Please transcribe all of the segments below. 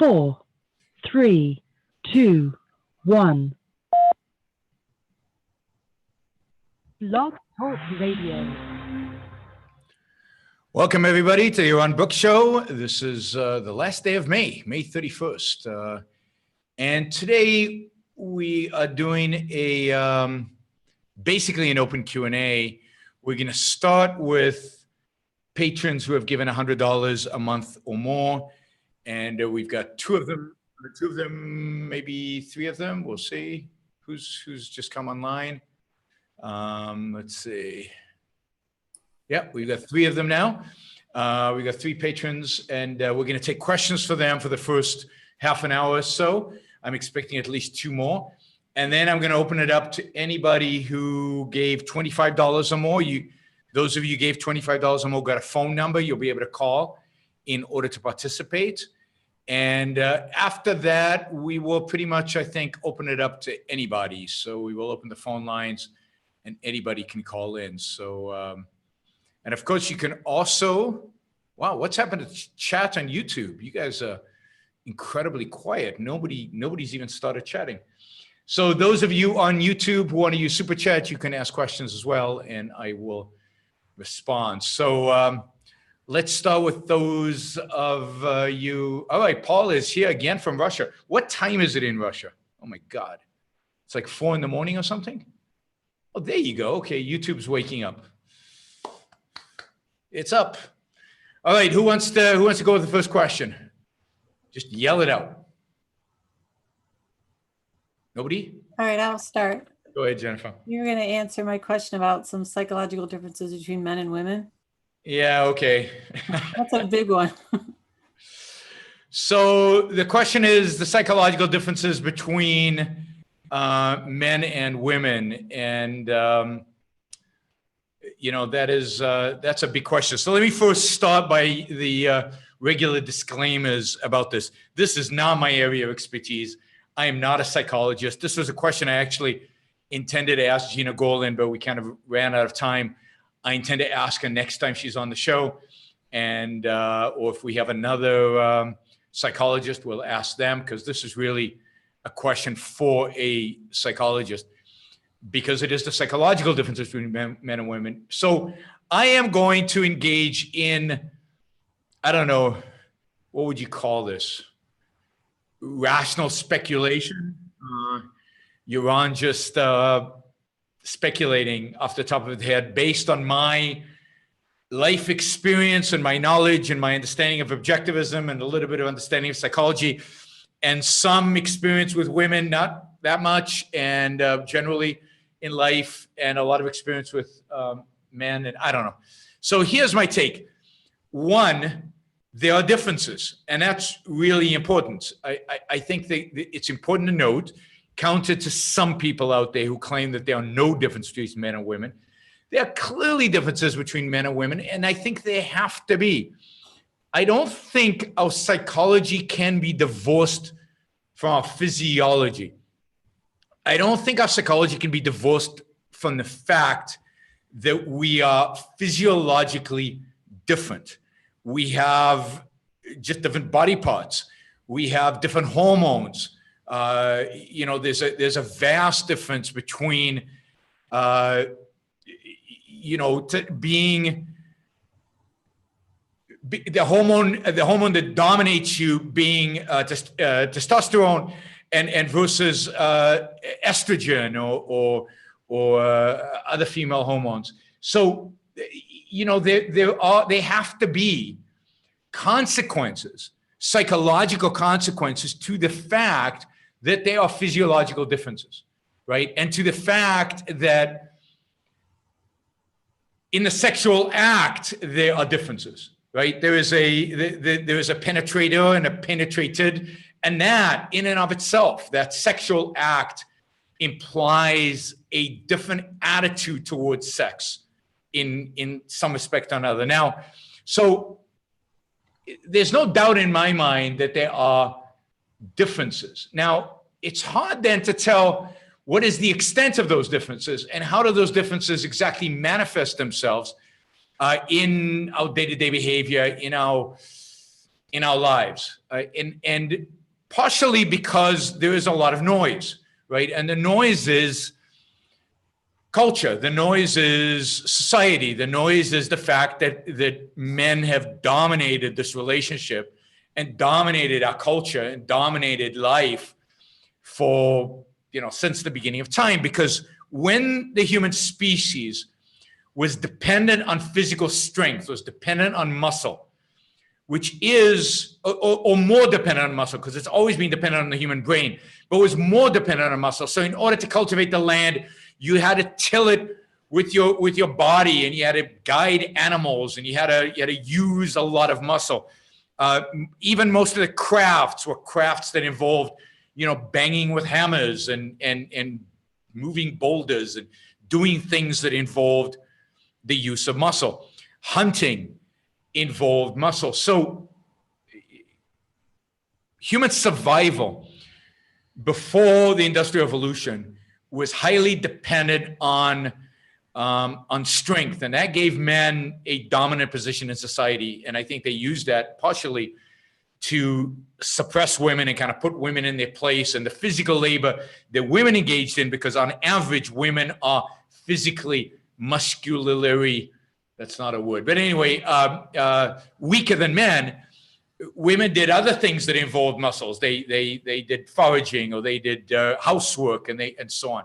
4, 3, 2, 1. Blog Talk Radio. Welcome, everybody, to the Yaron Brook Show. This is the last day of May 31st. And today we are doing a basically an open Q&A. We're going to start with patrons who have given $100 a month or more. And we've got two of them, maybe three of them. We'll see who's just come online. Let's see. Yeah, we've got three of them now. We've got three patrons, and we're going to take questions for them for the first half an hour or so. I'm expecting at least two more. And then I'm going to open it up to anybody who gave $25 or more. Those of you who gave $25 or more got a phone number you'll be able to call in order to participate. And after that, we will pretty much, I think, open it up to anybody. So we will open the phone lines and anybody can call in. So, and of course you can also, wow, what's happened to chat on YouTube? You guys are incredibly quiet. Nobody's even started chatting. So those of you on YouTube who want to use Super Chat, you can ask questions as well, and I will respond. So let's start with those of you. All right, Paul is here again from Russia. What time is it in Russia? Oh my God. It's like 4 in the morning or something? Oh, there you go. Okay, YouTube's waking up. It's up. All right, who wants to go with the first question? Just yell it out. Nobody? All right, I'll start. Go ahead, Jennifer. You're going to answer my question about some psychological differences between men and women. Yeah, okay. That's a big one. So the question is the psychological differences between men and women. And, you know, that's a big question. So let me first start by the regular disclaimers about this. This is not my area of expertise. I am not a psychologist. This was a question I actually intended to ask Gina Gorlin, but we kind of ran out of time. I intend to ask her next time she's on the show. And, or if we have another psychologist, we'll ask them, because this is really a question for a psychologist, because it is the psychological differences between men and women. So I am going to engage in, I don't know, what would you call this? Rational speculation. Yaron just speculating off the top of his head based on my life experience and my knowledge and my understanding of objectivism and a little bit of understanding of psychology and some experience with women, not that much, and generally in life, and a lot of experience with men, and I don't know. So here's my take. One, there are differences, and that's really important. I think it's important to note, counter to some people out there who claim that there are no differences between men and women. There are clearly differences between men and women, and I think there have to be. I don't think our psychology can be divorced from our physiology. I don't think our psychology can be divorced from the fact that we are physiologically different. We have just different body parts. We have different hormones. You know, there's a vast difference between, you know, being the hormone that dominates you being testosterone and versus estrogen or other female hormones. So, you know, there have to be consequences, psychological consequences to the fact that there are physiological differences, right? And to the fact that in the sexual act, there are differences, right? There is a penetrator and a penetrated, and that in and of itself, that sexual act implies a different attitude towards sex in some respect or another. Now, so there's no doubt in my mind that there are differences. Now, it's hard then to tell what is the extent of those differences and how do those differences exactly manifest themselves in our day-to-day behavior, in our in our lives, and partially because there is a lot of noise, right? And the noise is culture. The noise is society. The noise is the fact that men have dominated this relationship and dominated our culture and dominated life for, since the beginning of time. Because when the human species was dependent on physical strength, was dependent on muscle, which is, or more dependent on muscle, because it's always been dependent on the human brain, but was more dependent on muscle. So in order to cultivate the land, you had to till it with your body, and you had to guide animals, and you had to use a lot of muscle. Even most of the crafts were crafts that involved, banging with hammers and moving boulders and doing things that involved the use of muscle. Hunting involved muscle. So human survival before the Industrial Revolution was highly dependent on strength, and that gave men a dominant position in society. And I think they used that partially to suppress women and kind of put women in their place, and the physical labor that women engaged in, because on average, women are physically, muscularly, that's not a word, but anyway, weaker than men. Women did other things that involved muscles. They did foraging, or they did housework, and so on.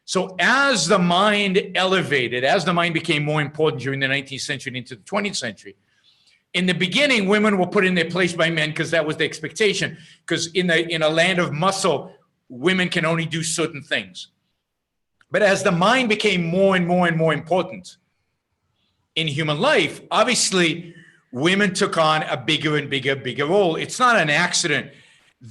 So as the mind elevated, as the mind became more important during the 19th century and into the 20th century, in the beginning, women were put in their place by men because that was the expectation. Because in a land of muscle, women can only do certain things. But as the mind became more and more and more important in human life, obviously, women took on a bigger and bigger role. It's not an accident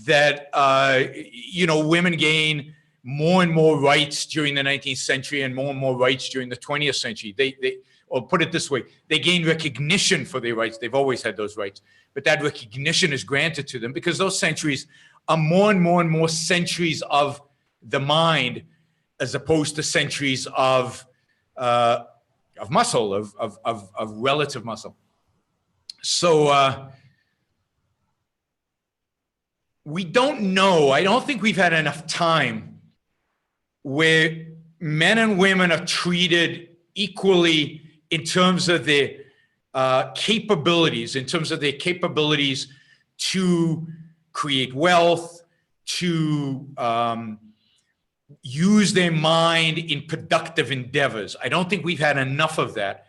that, women gain more and more rights during the 19th century and more rights during the 20th century. Or put it this way, they gain recognition for their rights. They've always had those rights, but that recognition is granted to them because those centuries are more and more centuries of the mind, as opposed to centuries of muscle, of relative muscle. So we don't know. I don't think we've had enough time where men and women are treated equally in terms of their capabilities, to create wealth, to use their mind in productive endeavors. I don't think we've had enough of that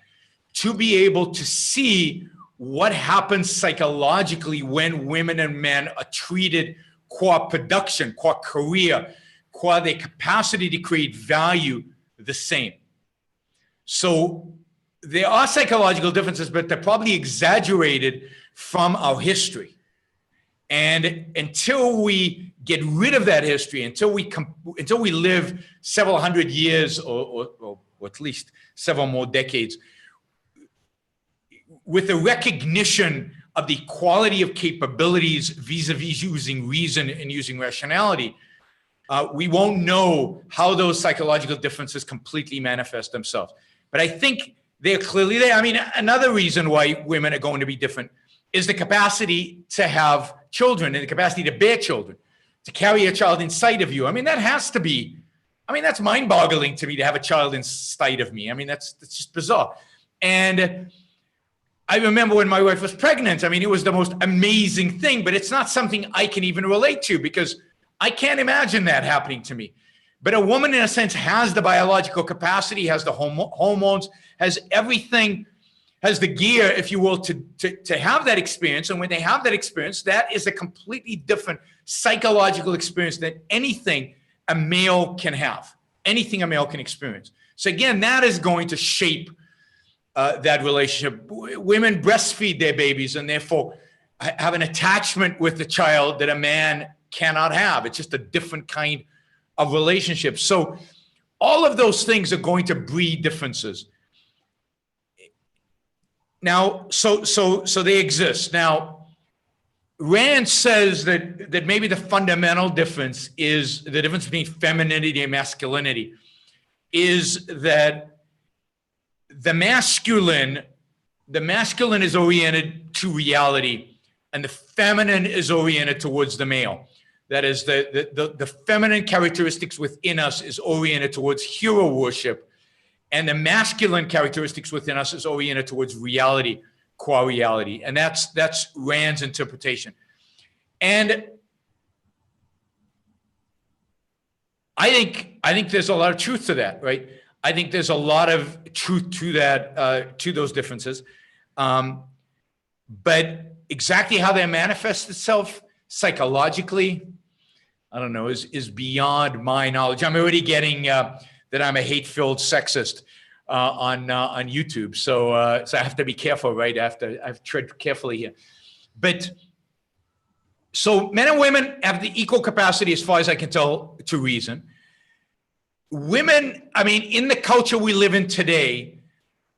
to be able to see what happens psychologically when women and men are treated qua production, qua career, qua their capacity to create value the same. So there are psychological differences, but they're probably exaggerated from our history. And until we get rid of that history, until we live several hundred years or at least several more decades with the recognition of the quality of capabilities vis-a-vis using reason and using rationality, we won't know how those psychological differences completely manifest themselves. But I think they're clearly there. I mean, another reason why women are going to be different is the capacity to have children and the capacity to bear children, to carry a child inside of you. I mean, that has to be, that's mind-boggling to me to have a child inside of me. I mean, that's just bizarre. And I remember when my wife was pregnant, it was the most amazing thing, but it's not something I can even relate to because I can't imagine that happening to me. But a woman, in a sense, has the biological capacity, has the hormones, has everything, has the gear, if you will, to have that experience. And when they have that experience, that is a completely different psychological experience than anything a male can have, anything a male can experience. So again, that is going to shape that relationship. Women breastfeed their babies and therefore have an attachment with the child that a man cannot have. It's just a different kind of relationship. So all of those things are going to breed differences. Now, so they exist. Now, Rand says that maybe the fundamental difference is the difference between femininity and masculinity is that the masculine is oriented to reality and the feminine is oriented towards the male. That is, the feminine characteristics within us is oriented towards hero worship, and the masculine characteristics within us is oriented towards reality, qua reality. And that's Rand's interpretation. And I think there's a lot of truth to that, right? I think there's a lot of truth to that, to those differences. But exactly how that manifests itself psychologically, I don't know, is beyond my knowledge. I'm already getting that I'm a hate-filled sexist on YouTube, so I have to be careful, right? I've tread carefully here. But so men and women have the equal capacity, as far as I can tell, to reason. Women, I mean, in the culture we live in today,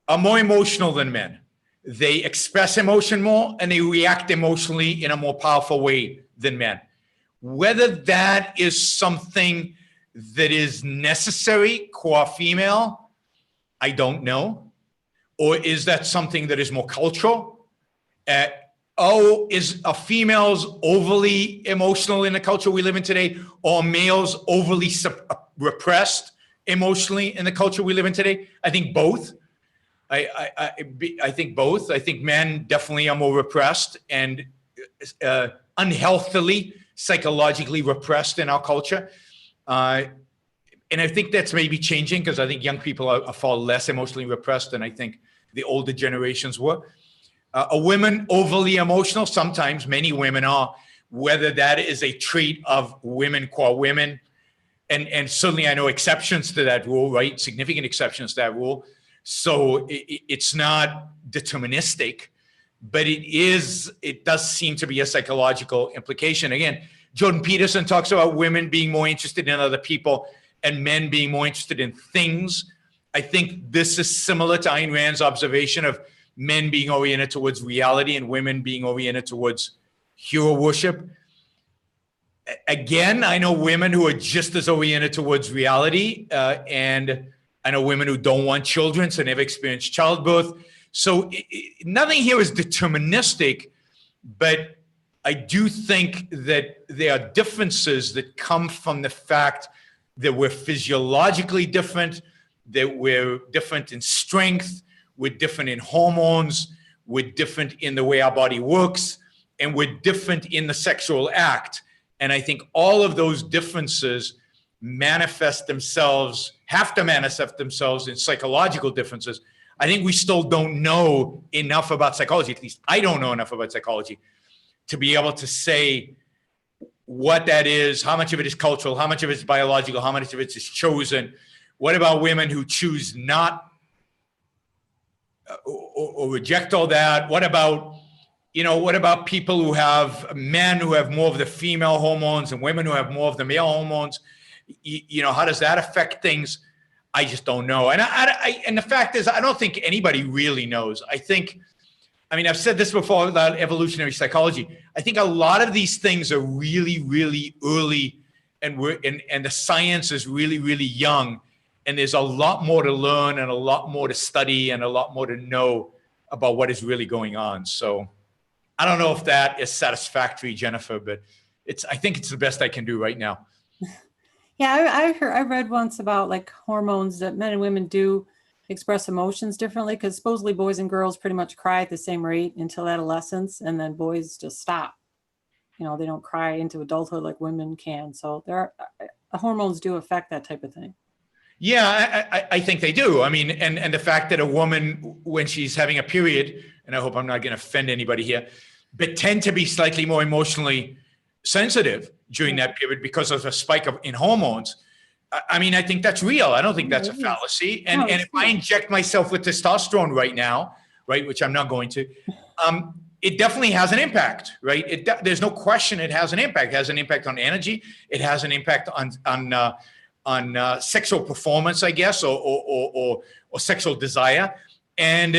are more emotional than men. They express emotion more and they react emotionally in a more powerful way than men. Whether that is something that is necessary, qua female, I don't know. Or is that something that is more cultural? Are females overly emotional in the culture we live in today, or males overly repressed emotionally in the culture we live in today? I think both. I think both. I think men definitely are more repressed and unhealthily, psychologically repressed in our culture. And I think that's maybe changing, because I think young people are far less emotionally repressed than I think the older generations were. Are women overly emotional? Sometimes, many women are. Whether that is a trait of women, qua women, and certainly I know exceptions to that rule, right? Significant exceptions to that rule. So it's not deterministic, but it does seem to be a psychological implication. Again, Jordan Peterson talks about women being more interested in other people and men being more interested in things. I think this is similar to Ayn Rand's observation of men being oriented towards reality and women being oriented towards hero worship. Again, I know women who are just as oriented towards reality, and I know women who don't want children, so never experienced childbirth. So nothing here is deterministic, but I do think that there are differences that come from the fact that we're physiologically different, that we're different in strength, we're different in hormones, we're different in the way our body works, and we're different in the sexual act. And I think all of those differences have to manifest themselves in psychological differences. I think we still don't know enough about psychology, at least I don't know enough about psychology, to be able to say what that is, how much of it is cultural, how much of it is biological, how much of it is chosen. What about women who choose not or reject all that? What about people who have men who have more of the female hormones and women who have more of the male hormones? How does that affect things? I just don't know. And the fact is, I don't think anybody really knows. I've said this before about evolutionary psychology. I think a lot of these things are really, really early, and the science is really, really young. And there's a lot more to learn and a lot more to study and a lot more to know about what is really going on. So I don't know if that is satisfactory, Jennifer, but I think it's the best I can do right now. Yeah, I read once about like hormones, that men and women do express emotions differently, because supposedly boys and girls pretty much cry at the same rate until adolescence, and then boys just stop. They don't cry into adulthood like women can. So hormones do affect that type of thing. Yeah, I think they do. I mean, and the fact that a woman, when she's having a period, and I hope I'm not going to offend anybody here, but tend to be slightly more emotionally sensitive during that period because of a spike in hormones. I think that's real. I don't think that's a fallacy. And if I inject myself with testosterone right now, right, which I'm not going to, it definitely has an impact, right? There's no question it has an impact. It has an impact on energy. It has an impact on sexual performance, I guess, or sexual desire. And,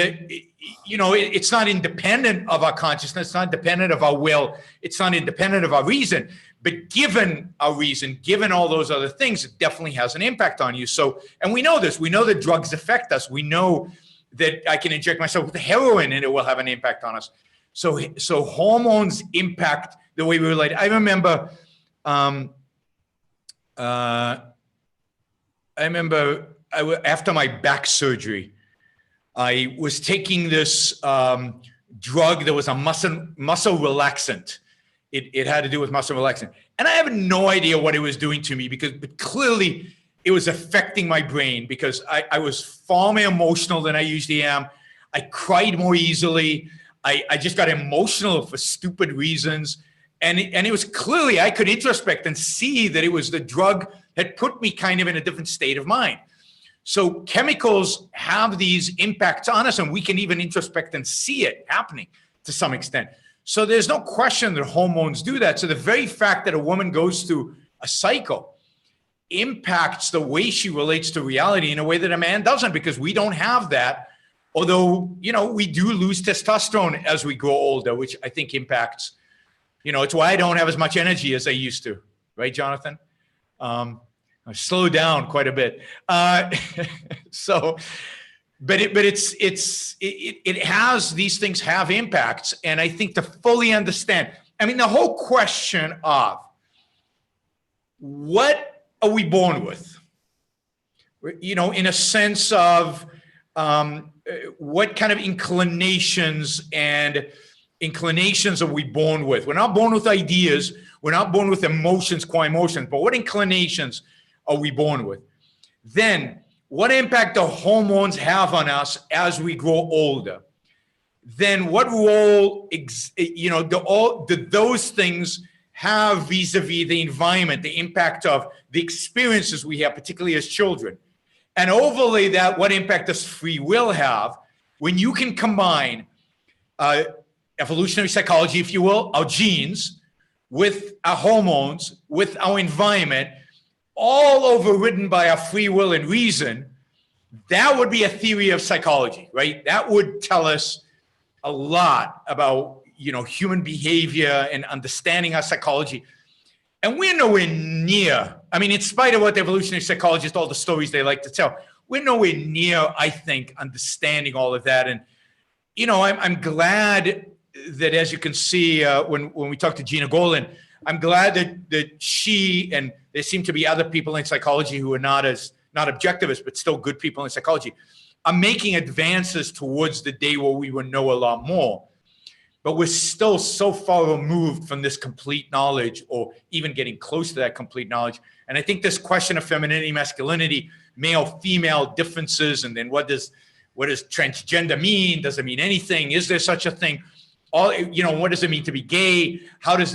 it's not independent of our consciousness. It's not dependent of our will. It's not independent of our reason. But given our reason, given all those other things, it definitely has an impact on you. So, and we know this. We know that drugs affect us. We know that I can inject myself with heroin and it will have an impact on us. So hormones impact the way we relate. I remember, after my back surgery, I was taking this drug that was a muscle relaxant. It had to do with muscle relaxant. And I have no idea what it was doing to me but clearly it was affecting my brain because I was far more emotional than I usually am. I cried more easily. I just got emotional for stupid reasons. And it was clearly, I could introspect and see that it was the drug that put me kind of in a different state of mind. So chemicals have these impacts on us, and we can even introspect and see it happening to some extent. So there's no question that hormones do that. So the very fact that a woman goes through a cycle impacts the way she relates to reality in a way that a man doesn't, because we don't have that. Although, we do lose testosterone as we grow older, which I think impacts, it's why I don't have as much energy as I used to. Right, Jonathan? I slowed down quite a bit. But it has, these things have impacts. And I think to fully understand, the whole question of what are we born with? In a sense of what kind of inclinations are we born with? We're not born with ideas. We're not born with emotions, qua emotions, but what inclinations are we born with? Then what impact do hormones have on us as we grow older? Then what role, do those things have vis-a-vis the environment, the impact of the experiences we have, particularly as children? And overlay that, what impact does free will have when you can combine evolutionary psychology, if you will, our genes, with our hormones, with our environment, all overridden by our free will and reason? That would be a theory of psychology, right? That would tell us a lot about, human behavior and understanding our psychology. And we're nowhere near, in spite of what the evolutionary psychologists, all the stories they like to tell, we're nowhere near, I think, understanding all of that. And, I'm glad that, as you can see, when we talk to Gina Golan, I'm glad that she, and there seem to be other people in psychology who are not objectivists, but still good people in psychology, are making advances towards the day where we will know a lot more. But we're still so far removed from this complete knowledge, or even getting close to that complete knowledge. And I think this question of femininity, masculinity, male, female differences, and then what does transgender mean? Does it mean anything? Is there such a thing? What does it mean to be gay? Where does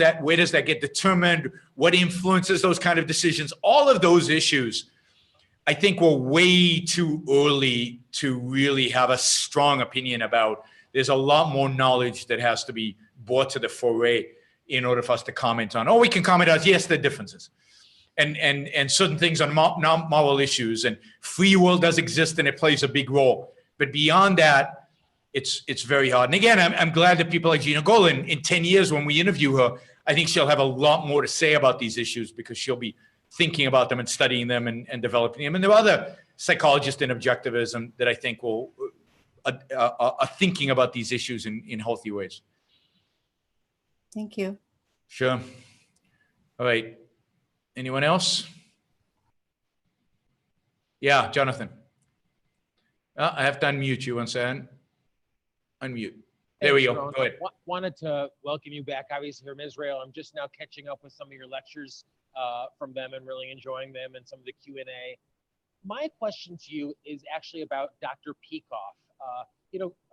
that get determined? What influences those kind of decisions? All of those issues, I think, we're way too early to really have a strong opinion about. There's a lot more knowledge that has to be brought to the foray in order for us to comment on. We can comment on, yes, there are differences. And certain things on moral issues, and free will does exist and it plays a big role. But beyond that, it's very hard. And again, I'm glad that people like Gina Golan, in 10 years when we interview her, I think she'll have a lot more to say about these issues, because she'll be thinking about them and studying them and developing them. And there are other psychologists in objectivism that I think are thinking about these issues in healthy ways. Thank you. Sure. All right. Anyone else? Yeah, Jonathan. I have to unmute you one second. Unmute. There we go. Go ahead. Wanted to welcome you back, obviously, from Israel. I'm just now catching up with some of your lectures from them and really enjoying them, and some of the Q&A. My question to you is actually about Dr. Peikoff.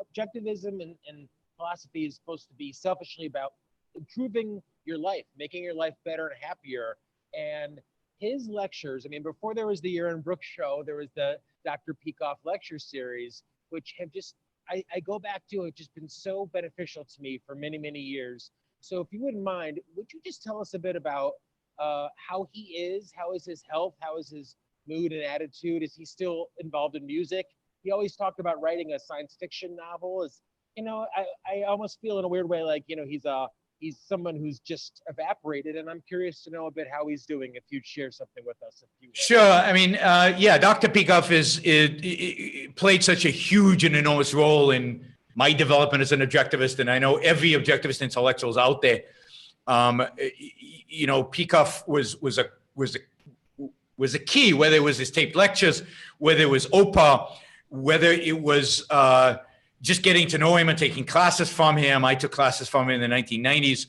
Objectivism and philosophy is supposed to be selfishly about improving your life, making your life better and happier. And his lectures, before there was the Yaron Brook Show, there was the Dr. Peikoff lecture series, which have just, I go back to, have just been so beneficial to me for many, many years. So if you wouldn't mind, would you just tell us a bit about how he is, how is his health, how is his mood and attitude? Is he still involved in music? He always talked about writing a science fiction novel. I almost feel in a weird way like, he's someone who's just evaporated, and I'm curious to know a bit how he's doing, if you'd share something with us. Sure. Dr. Peikoff played such a huge and enormous role in my development as an objectivist, and I know every objectivist intellectual is out there. Peikoff was a key, whether it was his taped lectures, whether it was OPA, whether it was just getting to know him and taking classes from him. I took classes from him in the 1990s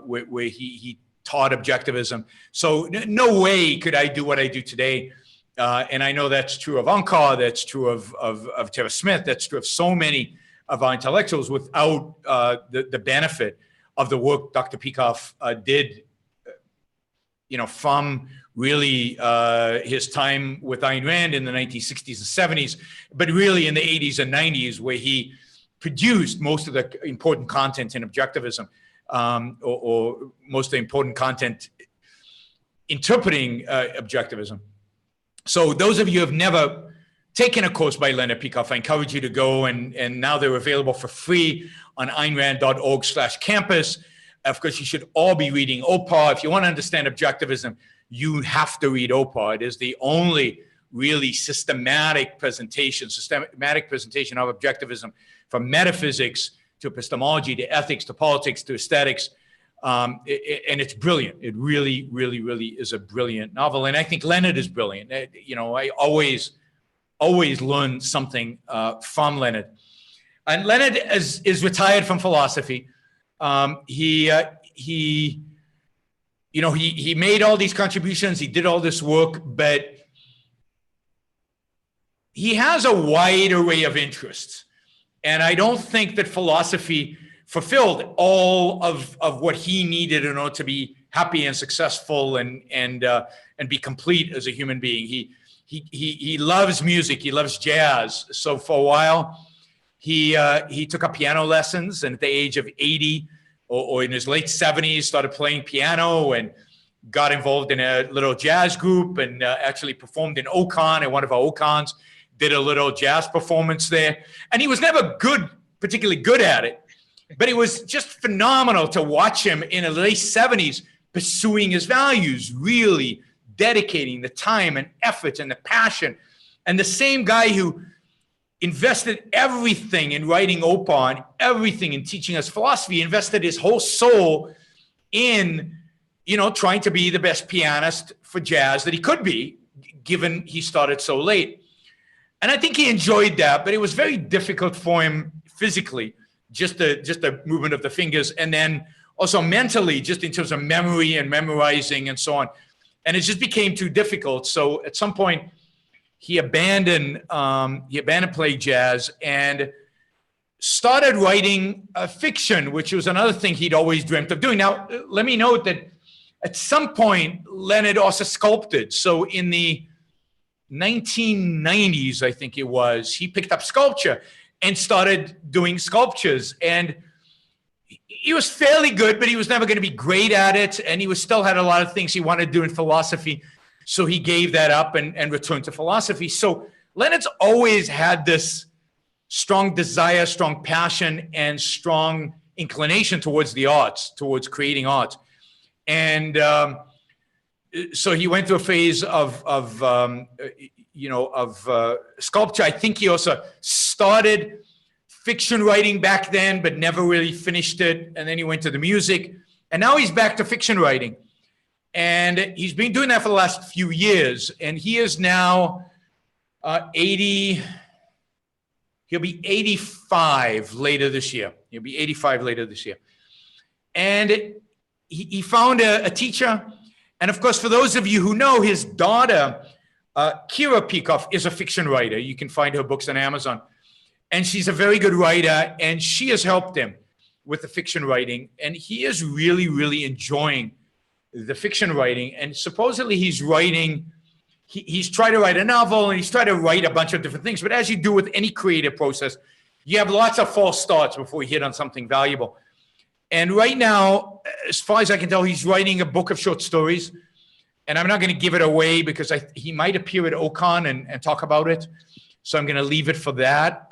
where he taught objectivism. So no way could I do what I do today. And I know that's true of Onkar, that's true of Tara Smith, that's true of so many of our intellectuals without the benefit of the work Dr. Peikoff did, from really his time with Ayn Rand in the 1960s and 70s, but really in the 80s and 90s, where he produced most of the important content in objectivism, or most of the important content interpreting objectivism. So those of you who have never taken a course by Leonard Peikoff, I encourage you to go, and now they're available for free on AynRand.org/campus. Of course, you should all be reading OPA. If you want to understand objectivism, you have to read OPA. It is the only really systematic presentation of objectivism, from metaphysics to epistemology to ethics to politics to aesthetics. And it's brilliant. It really, really, really is a brilliant novel. And I think Leonard is brilliant. I always learn something from Leonard. And Leonard is retired from philosophy. He made all these contributions. He did all this work, but he has a wide array of interests. And I don't think that philosophy fulfilled all of what he needed in order to be happy and successful and be complete as a human being. He loves music. He loves jazz. So for a while, he took up piano lessons, and at the age of 80 or in his late 70s, started playing piano and got involved in a little jazz group, and actually performed in Okan, and one of our Okans did a little jazz performance there. And he was never particularly good at it, but it was just phenomenal to watch him in the late 70s pursuing his values, really dedicating the time and effort and the passion. And the same guy who invested everything in writing OPA and everything in teaching us philosophy, invested his whole soul in, trying to be the best pianist for jazz that he could be, given he started so late. And I think he enjoyed that, but it was very difficult for him physically, just the movement of the fingers, and then also mentally, just in terms of memory and memorizing and so on. And it just became too difficult. So at some point, he abandoned playing jazz and started writing fiction, which was another thing he'd always dreamt of doing. Now, let me note that at some point, Leonard also sculpted. So in the 1990s, I think it was, he picked up sculpture and started doing sculptures. And he was fairly good, but he was never going to be great at it. And he still had a lot of things he wanted to do in philosophy. So he gave that up and returned to philosophy. So Leonard's always had this strong desire, strong passion, and strong inclination towards the arts, towards creating art. And so he went through a phase of sculpture. I think he also started fiction writing back then, but never really finished it. And then he went to the music, and now he's back to fiction writing. And he's been doing that for the last few years. And he is now 80. He'll be 85 later this year. He'll be 85 later this year. And he found a teacher. And of course, for those of you who know, his daughter, Kira Peikoff, is a fiction writer. You can find her books on Amazon. And she's a very good writer. And she has helped him with the fiction writing. And he is really, really enjoying the fiction writing. And supposedly he's writing, he's tried to write a novel, and he's tried to write a bunch of different things. But as you do with any creative process, you have lots of false starts before you hit on something valuable. And right now, as far as I can tell, he's writing a book of short stories. And I'm not going to give it away because he might appear at Okan and talk about it. So I'm going to leave it for that.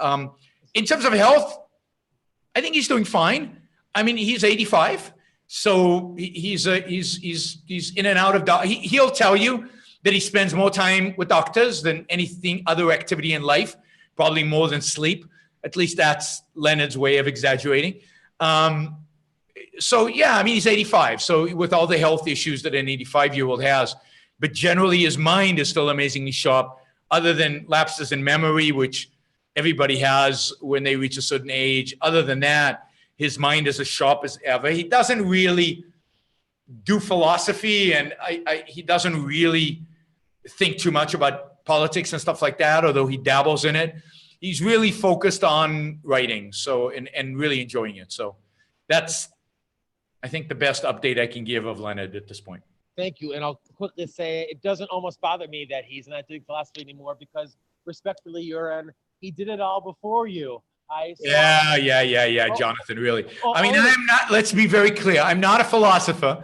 In terms of health, I think he's doing fine. I mean, he's 85. So he's in and out of, he'll tell you that he spends more time with doctors than anything other activity in life, probably more than sleep. At least that's Leonard's way of exaggerating. So yeah, I mean, he's 85. So with all the health issues that an 85-year-old has, but generally his mind is still amazingly sharp, other than lapses in memory, which everybody has when they reach a certain age. Other than that, his mind is as sharp as ever. He doesn't really do philosophy, and he doesn't really think too much about politics and stuff like that, although he dabbles in it. He's really focused on writing, so and really enjoying it. So that's, I think, the best update I can give of Leonard at this point. Thank you. And I'll quickly say it doesn't almost bother me that he's not doing philosophy anymore, because respectfully, Yaron, he did it all before you. Yeah, Jonathan, really. I mean, I'm not, let's be very clear. I'm not a philosopher,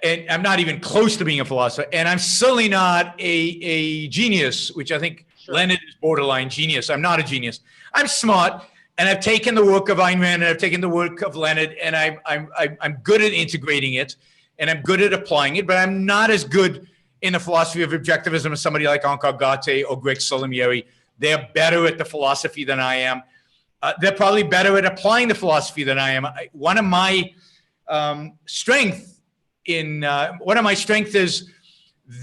and I'm not even close to being a philosopher, and I'm certainly not a genius, which I think Leonard is borderline genius. I'm not a genius. I'm smart, and I've taken the work of Ayn Rand, and I've taken the work of Leonard, and I'm good at integrating it, and I'm good at applying it, but I'm not as good in the philosophy of objectivism as somebody like Onkar Ghate or Greg Solomieri. They're better at the philosophy than I am. They're probably better at applying the philosophy than I am. One of my strengths is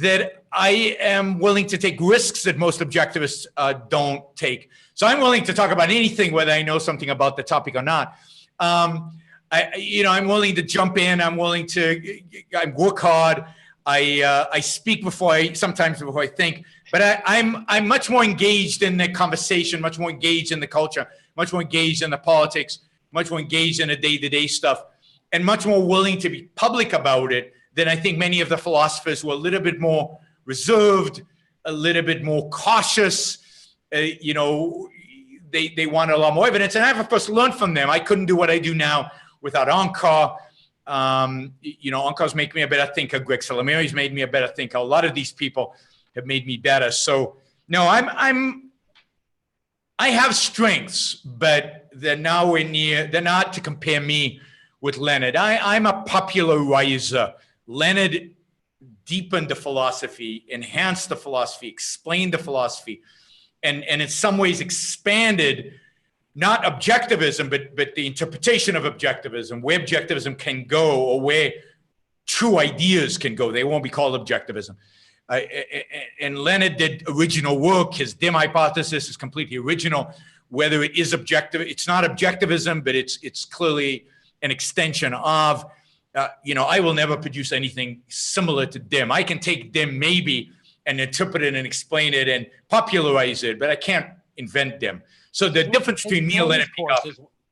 that I am willing to take risks that most objectivists don't take. So I'm willing to talk about anything, whether I know something about the topic or not. I'm willing to jump in. I work hard. I speak sometimes before I think. But I'm much more engaged in the conversation, much more engaged in the culture, much more engaged in the politics, much more engaged in the day-to-day stuff, and much more willing to be public about it than I think many of the philosophers who are a little bit more reserved, a little bit more cautious. They want a lot more evidence. And I've, of course, learned from them. I couldn't do what I do now without Onkar. Onkar's making me a better thinker. Greg Solomieri's made me a better thinker. A lot of these people have made me better. So no, I have strengths, but they're not to compare me with Leonard. I'm a popularizer. Leonard deepened the philosophy, enhanced the philosophy, explained the philosophy, and in some ways expanded not objectivism, but the interpretation of objectivism, where objectivism can go or where true ideas can go. They won't be called objectivism. And Leonard did original work. His dim hypothesis is completely original. Whether it is objective, it's not objectivism, but it's clearly an extension of, I will never produce anything similar to dim. I can take dim maybe and interpret it and explain it and popularize it, but I can't invent dim. So the difference between me and Leonard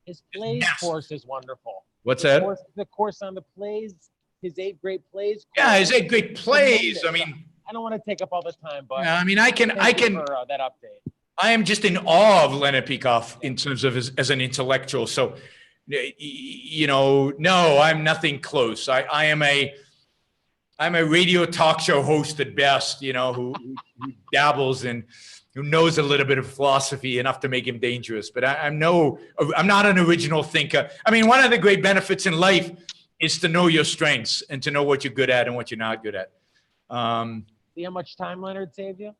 his plays course is wonderful. What's that? The course on the plays, his 8 great plays. Yeah, his 8 great plays. I mean, I don't want to take up all the time, but I mean, I can for, that update. I am just in awe of Leonard Peikoff in terms of as an intellectual. So, no, I'm nothing close. I'm a radio talk show host at best, who dabbles in, who knows a little bit of philosophy enough to make him dangerous. But I'm not an original thinker. I mean, one of the great benefits in life is to know your strengths and to know what you're good at and what you're not good at. See how much time Leonard saved you?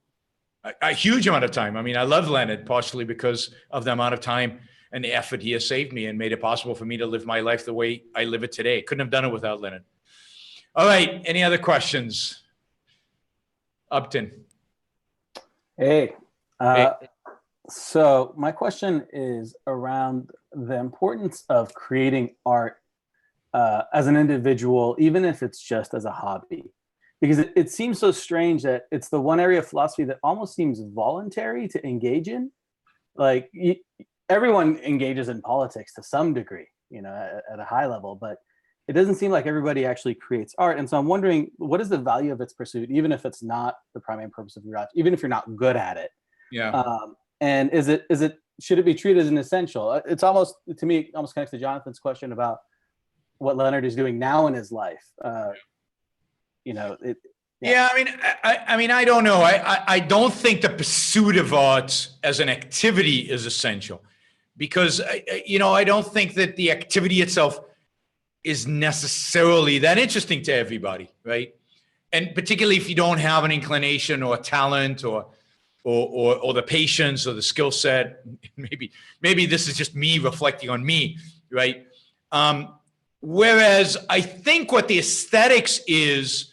A huge amount of time. I mean, I love Leonard partially because of the amount of time and the effort he has saved me and made it possible for me to live my life the way I live it today. Couldn't have done it without Leonard. All right. Any other questions? Upton. Hey. So my question is around the importance of creating art as an individual, even if it's just as a hobby. Because it seems so strange that it's the one area of philosophy that almost seems voluntary to engage in. Like everyone engages in politics to some degree, at a high level, but it doesn't seem like everybody actually creates art. And so I'm wondering, what is the value of its pursuit, even if it's not the primary purpose of your life, even if you're not good at it? Yeah. And should it be treated as an essential? It's almost, to me, almost connects to Jonathan's question about what Leonard is doing now in his life. Yeah, I mean, I don't know. I don't think the pursuit of art as an activity is essential, because I don't think that the activity itself is necessarily that interesting to everybody, right? And particularly if you don't have an inclination or a talent or or the patience or the skill set. Maybe this is just me reflecting on me, right? Whereas I think what the aesthetics is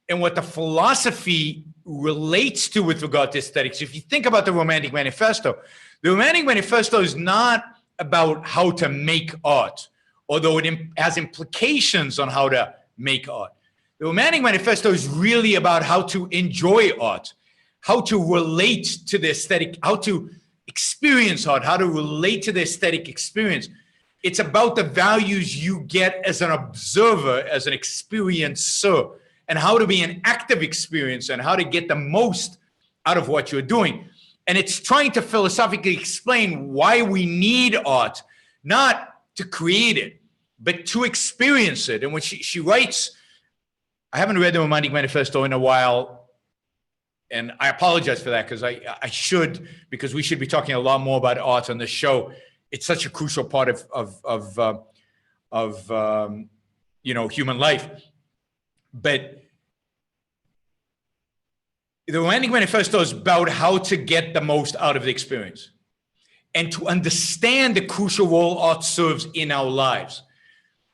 and what the philosophy relates to with regard to aesthetics, if you think about the Romantic Manifesto, the Romantic Manifesto is not about how to make art, although it has implications on how to make art. The Romantic Manifesto is really about how to enjoy art, how to relate to the aesthetic, how to experience art, how to relate to the aesthetic experience. It's about the values you get as an observer, as an experiencer, and how to be an active experiencer and how to get the most out of what you're doing. And it's trying to philosophically explain why we need art, not to create it, but to experience it. And when she writes, I haven't read the Romantic Manifesto in a while, and I apologize for that because I should, because we should be talking a lot more about art on this show. It's such a crucial part of human life. But the Romantic Manifesto is about how to get the most out of the experience and to understand the crucial role art serves in our lives.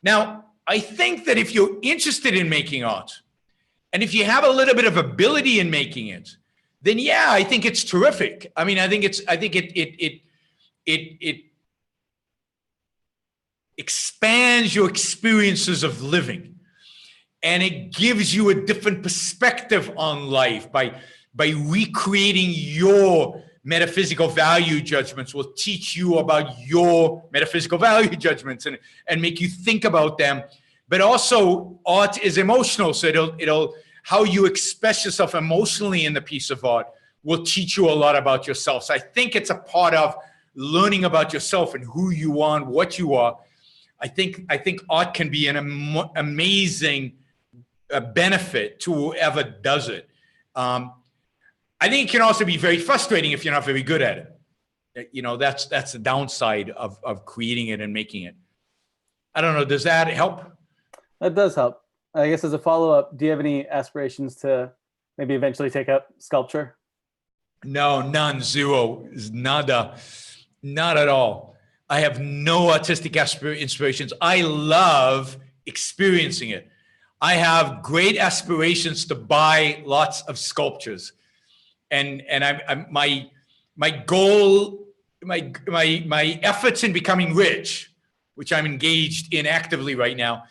Now, I think that if you're interested in making art, and if you have a little bit of ability in making it, then yeah, I think it's terrific. I mean, I think it expands your experiences of living. And it gives you a different perspective on life by recreating your metaphysical value judgments. Will teach you about your metaphysical value judgments and make you think about them. But also, art is emotional, so it'll how you express yourself emotionally in the piece of art will teach you a lot about yourself. So I think it's a part of learning about yourself and who you are and what you are. I think art can be an amazing benefit to whoever does it. I think it can also be very frustrating if you're not very good at it. You know, that's the downside of creating it and making it. I don't know. Does that help? That does help. I guess as a follow-up, do you have any aspirations to maybe eventually take up sculpture? No, none, zero, nada, not at all. I have no artistic inspirations. I love experiencing it. I have great aspirations to buy lots of sculptures, and my goal, my efforts in becoming rich, which I'm engaged in actively right now.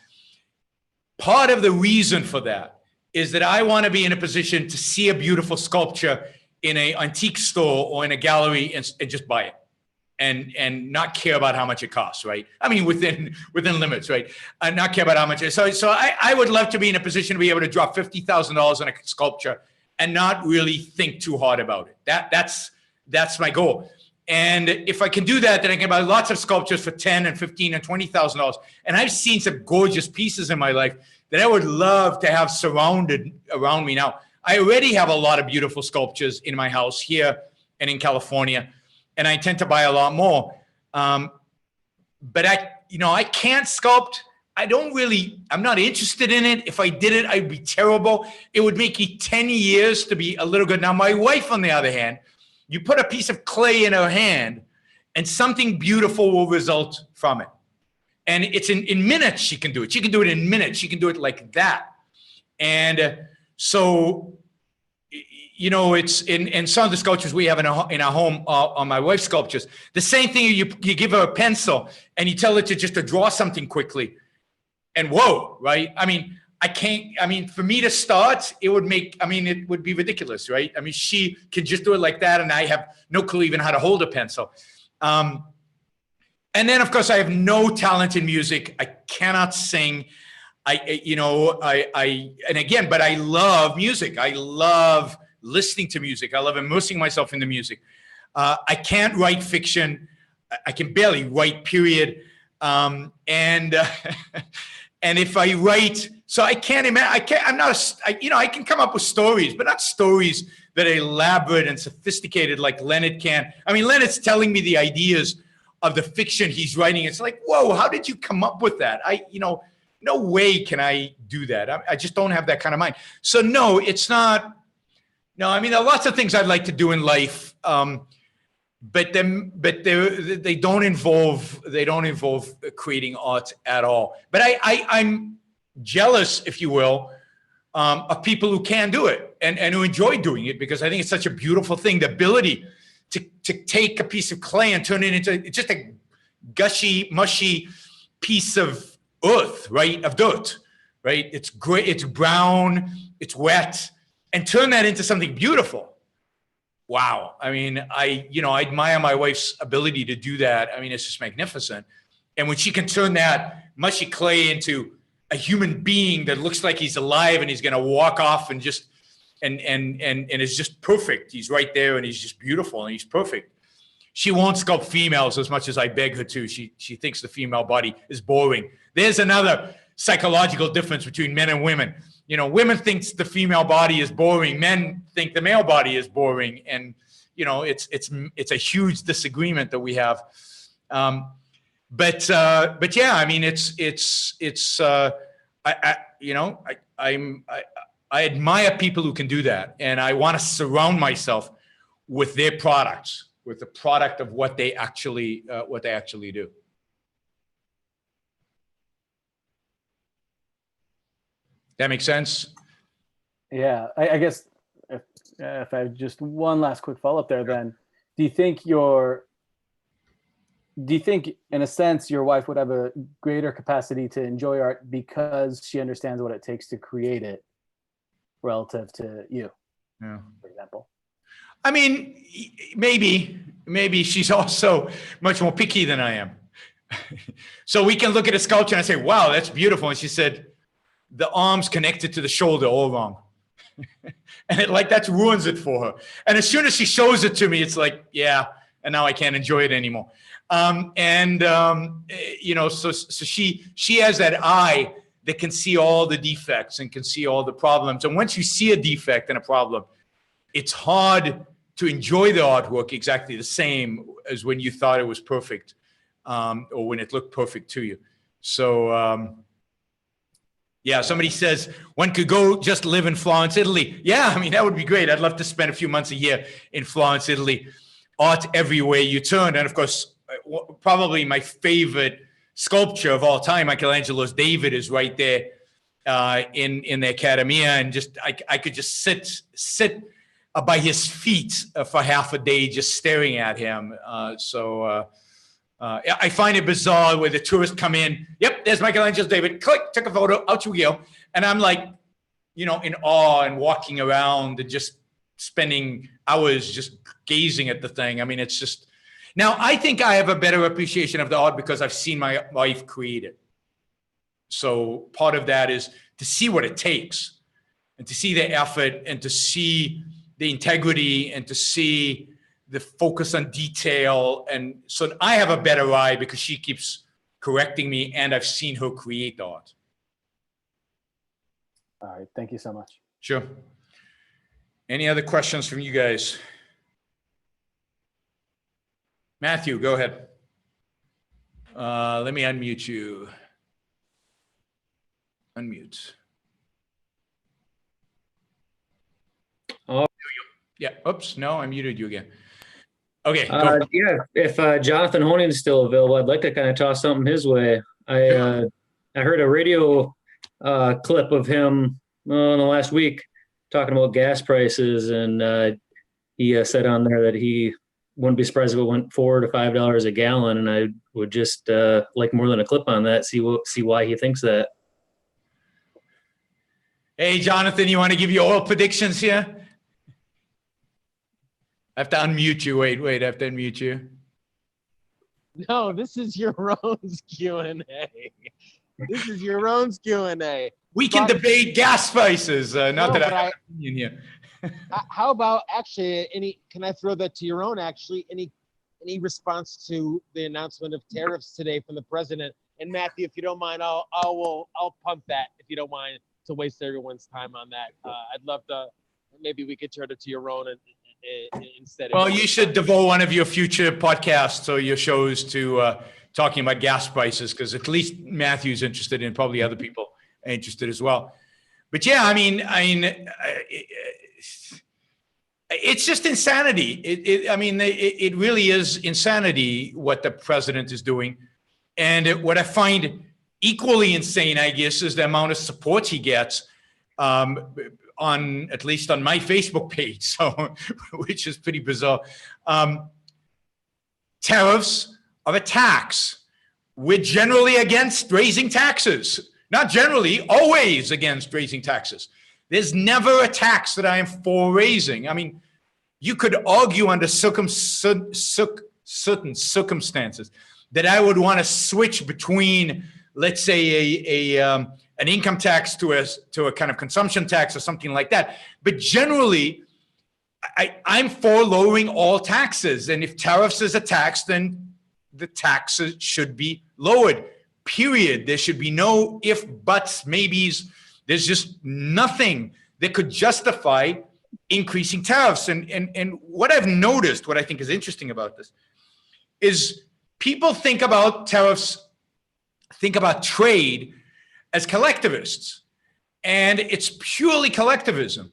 Part of the reason for that is that I want to be in a position to see a beautiful sculpture in an antique store or in a gallery and just buy it. And not care about how much it costs, right? I mean, within limits, right? And not care about how much. So I would love to be in a position to be able to drop $50,000 on a sculpture and not really think too hard about it. That's my goal. And if I can do that, then I can buy lots of sculptures for $10,000 and $15,000 and $20,000. And I've seen some gorgeous pieces in my life that I would love to have surrounded around me. Now, I already have a lot of beautiful sculptures in my house here and in California. And I tend to buy a lot more. But I can't sculpt. I'm not interested in it. If I did it, I'd be terrible. It would make me 10 years to be a little good. Now, my wife, on the other hand, you put a piece of clay in her hand and something beautiful will result from it. And it's in minutes she can do it. She can do it in minutes. She can do it like that. And so, you know, it's in some of the sculptures we have in our home on my wife's sculptures. The same thing, you give her a pencil and you tell her to draw something quickly, and whoa, right? I mean, for me to start, it would be ridiculous, right? I mean, she can just do it like that, and I have no clue even how to hold a pencil. And then, of course, I have no talent in music. I cannot sing. But I love music. I love listening to music. I love immersing myself in the music. I can't write fiction. I can barely write, period. And if I write, so I can't imagine, I can come up with stories, but not stories that are elaborate and sophisticated like Leonard can. I mean, Leonard's telling me the ideas of the fiction he's writing. It's like, whoa, how did you come up with that? No way can I do that. I just don't have that kind of mind. So no, it's not No, I mean, there are lots of things I'd like to do in life, but they don't involve creating art at all. But I'm jealous, if you will, of people who can do it and who enjoy doing it, because I think it's such a beautiful thing. The ability to take a piece of clay and turn it into just a gushy, mushy piece of earth, right? Of dirt, right? It's gray, it's brown, it's wet, and turn that into something beautiful. Wow. I mean, I admire my wife's ability to do that. I mean, it's just magnificent. And when she can turn that mushy clay into a human being that looks like he's alive and he's going to walk off and just, and is just perfect. He's right there and he's just beautiful and he's perfect. She won't sculpt females as much as I beg her to. She thinks the female body is boring. There's another psychological difference between men and women. Women think the female body is boring. Men think the male body is boring. And, it's a huge disagreement that we have. But yeah, I mean, I admire people who can do that. And I want to surround myself with their products, with the product of what they actually do. That makes sense? Yeah, I guess if I have just one last quick follow-up there, then do you think in a sense your wife would have a greater capacity to enjoy art because she understands what it takes to create it relative to you, for example? I mean, maybe she's also much more picky than I am. So we can look at a sculpture and I say, wow, that's beautiful. And she said, the arm's connected to the shoulder all wrong. And that ruins it for her. And as soon as she shows it to me, it's like, yeah, and now I can't enjoy it anymore. So she has that eye that can see all the defects and can see all the problems. And once you see a defect and a problem, it's hard to enjoy the artwork exactly the same as when you thought it was perfect, or when it looked perfect to you. So, yeah, somebody says one could go just live in Florence, Italy. Yeah, I mean, that would be great. I'd love to spend a few months a year in Florence, Italy. Art everywhere you turn. And of course, probably my favorite sculpture of all time, Michelangelo's David, is right there in the Accademia. And just I could just sit by his feet for half a day just staring at him. I find it bizarre where the tourists come in. Yep, there's Michelangelo's David. Click, took a photo, out you go. And I'm like, in awe and walking around and just spending hours just gazing at the thing. I mean, it's just, now I think I have a better appreciation of the art because I've seen my wife create it. So part of that is to see what it takes and to see the effort and to see the integrity and to see the focus on detail. And so I have a better eye because she keeps correcting me and I've seen her create the art. All right. Thank you so much. Sure. Any other questions from you guys? Matthew, go ahead. Let me unmute you. Unmute. Oh. Yeah. Oops. No, I muted you again. Okay. Go. Yeah. If Jonathan Honing is still available, I'd like to kind of toss something his way. I heard a radio clip of him in the last week talking about gas prices, and he said on there that he wouldn't be surprised if it went $4 to $5 a gallon. And I would just like more than a clip on that. See why he thinks that. Hey, Jonathan, you want to give your oil predictions here? I have to unmute you. Wait, I have to unmute you. No, this is Yaron's Q&A. This is Yaron's Q&A. We can debate gas prices. Not that I have an opinion here. How about actually can I throw that to Yaron actually? Any response to the announcement of tariffs today from the president? And Matthew, if you don't mind, I'll punt that if you don't mind, to waste everyone's time on that. I'd love to, maybe we could turn it to Yaron instead. Well, you should devote one of your future podcasts or your shows to talking about gas prices, because at least Matthew's interested and probably other people are interested as well. But yeah, I mean, It's just insanity. It really is insanity what the president is doing. And what I find equally insane, I guess, is the amount of support he gets at least on my Facebook page, so which is pretty bizarre. Tariffs are a tax. We're generally against raising taxes. Not generally, always against raising taxes. There's never a tax that I am for raising. I mean, you could argue under certain circumstances that I would want to switch between, let's say, an income tax to a kind of consumption tax or something like that. But generally, I'm for lowering all taxes. And if tariffs is a tax, then the taxes should be lowered, period. There should be no if, buts, maybes. There's just nothing that could justify increasing tariffs. And what I've noticed, what I think is interesting about this, is people think about tariffs, think about trade as collectivists. And it's purely collectivism.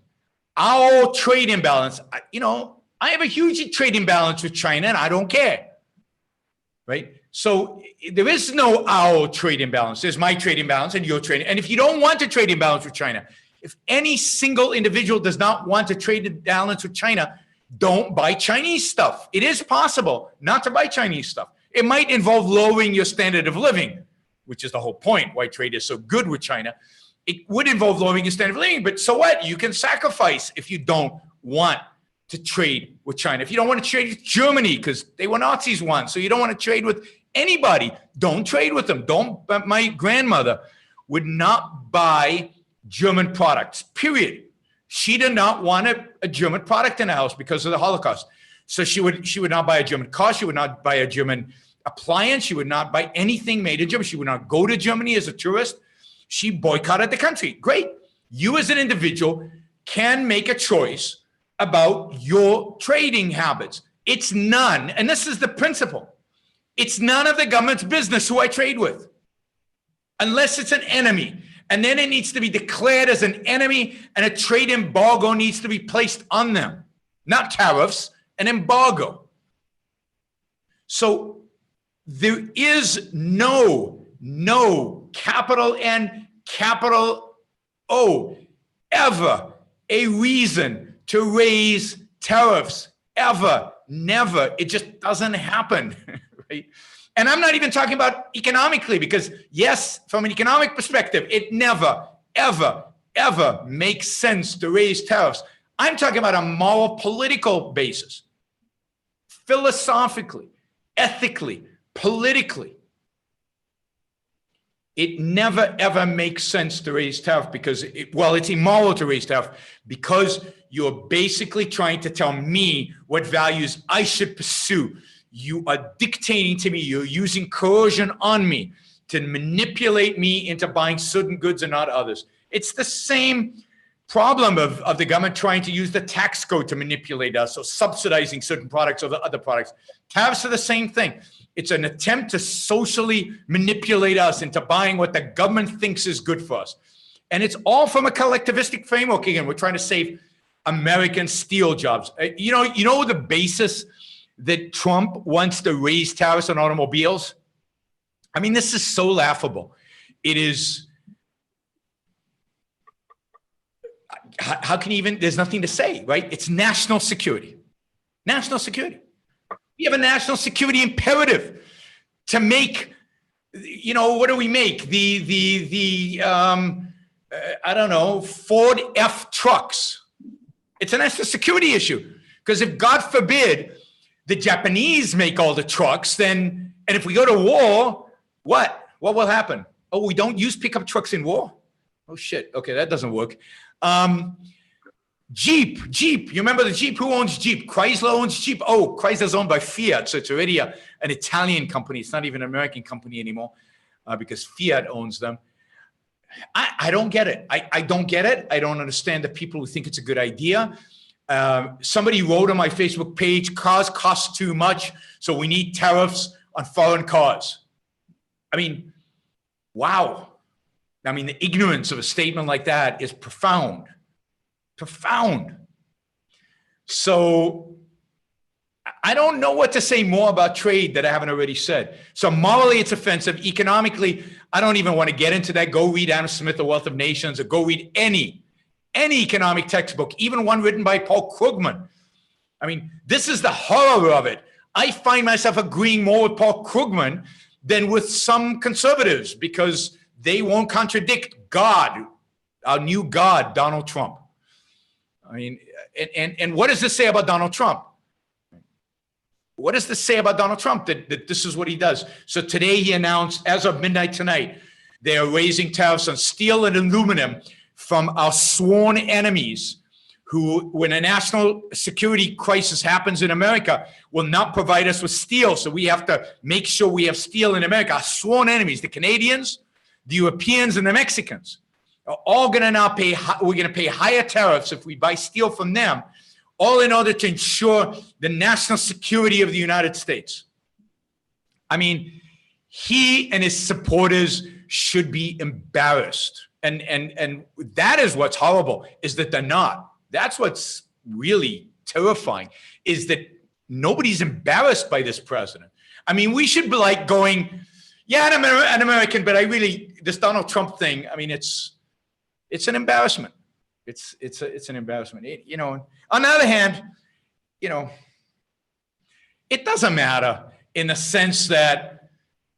Our trade imbalance, I have a huge trade imbalance with China and I don't care, right? So there is no our trade imbalance. There's my trade imbalance and your trade. And if you don't want a trade imbalance with China, if any single individual does not want a trade imbalance with China, don't buy Chinese stuff. It is possible not to buy Chinese stuff. It might involve lowering your standard of living, which is the whole point why trade is so good with China. It would involve lowering your standard of living, but so what? You can sacrifice if you don't want to trade with China. If you don't want to trade with Germany, because they were Nazis once, so you don't want to trade with anybody, don't trade with them. But my grandmother would not buy German products, period. She did not want a German product in the house because of the Holocaust. So she would not buy a German car. She would not buy a German appliance. She would not buy anything made in Germany. She would not go to Germany as a tourist. She boycotted the country. Great. You as an individual can make a choice about your trading habits. It's none, and this is the principle, it's none of the government's business who I trade with, unless it's an enemy. And then it needs to be declared as an enemy, and a trade embargo needs to be placed on them. Not tariffs, an embargo. So there is no capital N, capital O, ever a reason to raise tariffs, ever, never. It just doesn't happen, right? And I'm not even talking about economically, because yes, from an economic perspective, it never, ever, ever makes sense to raise tariffs. I'm talking about a moral, political basis, philosophically, ethically, politically. It never, ever makes sense to raise tariff because, it's immoral to raise tariff because you're basically trying to tell me what values I should pursue. You are dictating to me. You're using coercion on me to manipulate me into buying certain goods and not others. It's the same problem of the government trying to use the tax code to manipulate us, or subsidizing certain products over other products. Tariffs are the same thing. It's an attempt to socially manipulate us into buying what the government thinks is good for us. And it's all from a collectivistic framework. Again, we're trying to save American steel jobs. You know the basis that Trump wants to raise tariffs on automobiles? I mean, this is so laughable. It is, how can you even, there's nothing to say, right? It's national security. National security. We have a national security imperative to make, what do we make? I don't know, Ford F trucks. It's a national security issue. Because if, God forbid, the Japanese make all the trucks, and if we go to war, what will happen? Oh, we don't use pickup trucks in war? Oh, shit. Okay, that doesn't work. Jeep. You remember the Jeep? Who owns Jeep? Chrysler owns Jeep. Oh, Chrysler's owned by Fiat, so it's already an Italian company. It's not even an American company anymore because Fiat owns them. I don't get it. I don't get it. I don't understand the people who think it's a good idea. Somebody wrote on my Facebook page, cars cost too much, so we need tariffs on foreign cars. I mean, wow. I mean, the ignorance of a statement like that is profound. Profound. So I don't know what to say more about trade that I haven't already said. So morally, it's offensive. Economically, I don't even want to get into that. Go read Adam Smith, The Wealth of Nations, or go read any economic textbook, even one written by Paul Krugman. I mean, this is the horror of it. I find myself agreeing more with Paul Krugman than with some conservatives because they won't contradict God, our new God, Donald Trump. I mean, and what does this say about Donald Trump? What does this say about Donald Trump that this is what he does? So today he announced, as of midnight tonight, they are raising tariffs on steel and aluminum from our sworn enemies who, when a national security crisis happens in America, will not provide us with steel. So we have to make sure we have steel in America. Our sworn enemies, the Canadians, the Europeans, and the Mexicans, are all going to now pay, we're going to pay higher tariffs if we buy steel from them, all in order to ensure the national security of the United States. I mean, he and his supporters should be embarrassed. And that is what's horrible, is that they're not. That's what's really terrifying, is that nobody's embarrassed by this president. I mean, we should be like going, yeah, I'm an American, but I really, this Donald Trump thing, I mean, it's an embarrassment. It's an embarrassment. You know, on the other hand, you know, it doesn't matter in the sense that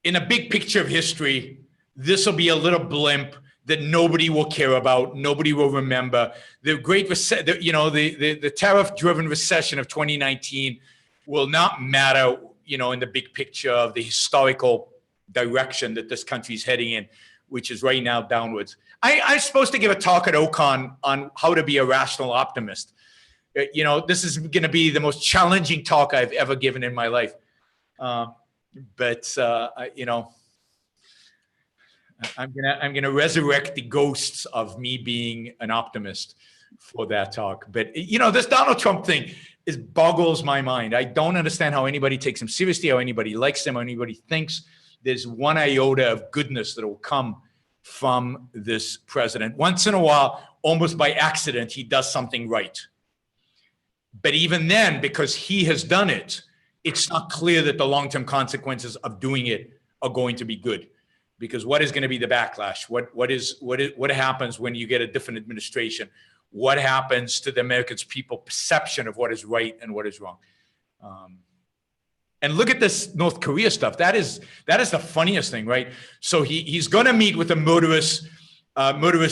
in a big picture of history, this will be a little blimp that nobody will care about, nobody will remember. The great, the tariff-driven recession of 2019 will not matter, you know, in the big picture of the historical direction that this country is heading in, which is right now downwards. I'm supposed to give a talk at Ocon on how to be a rational optimist. You know, this is going to be the most challenging talk I've ever given in my life. You know, I'm gonna resurrect the ghosts of me being an optimist for that talk. But you know, this Donald Trump thing boggles my mind. I don't understand how anybody takes him seriously, how anybody likes him, how anybody thinks there's one iota of goodness that will come from this president. Once in a while, almost by accident, he does something right. But even then, because he has done it, it's not clear that the long-term consequences of doing it are going to be good. Because what is going to be the backlash? What happens when you get a different administration? What happens to the American people's perception of what is right and what is wrong? And look at this North Korea stuff. That is the funniest thing, right? So he's going to meet with a murderous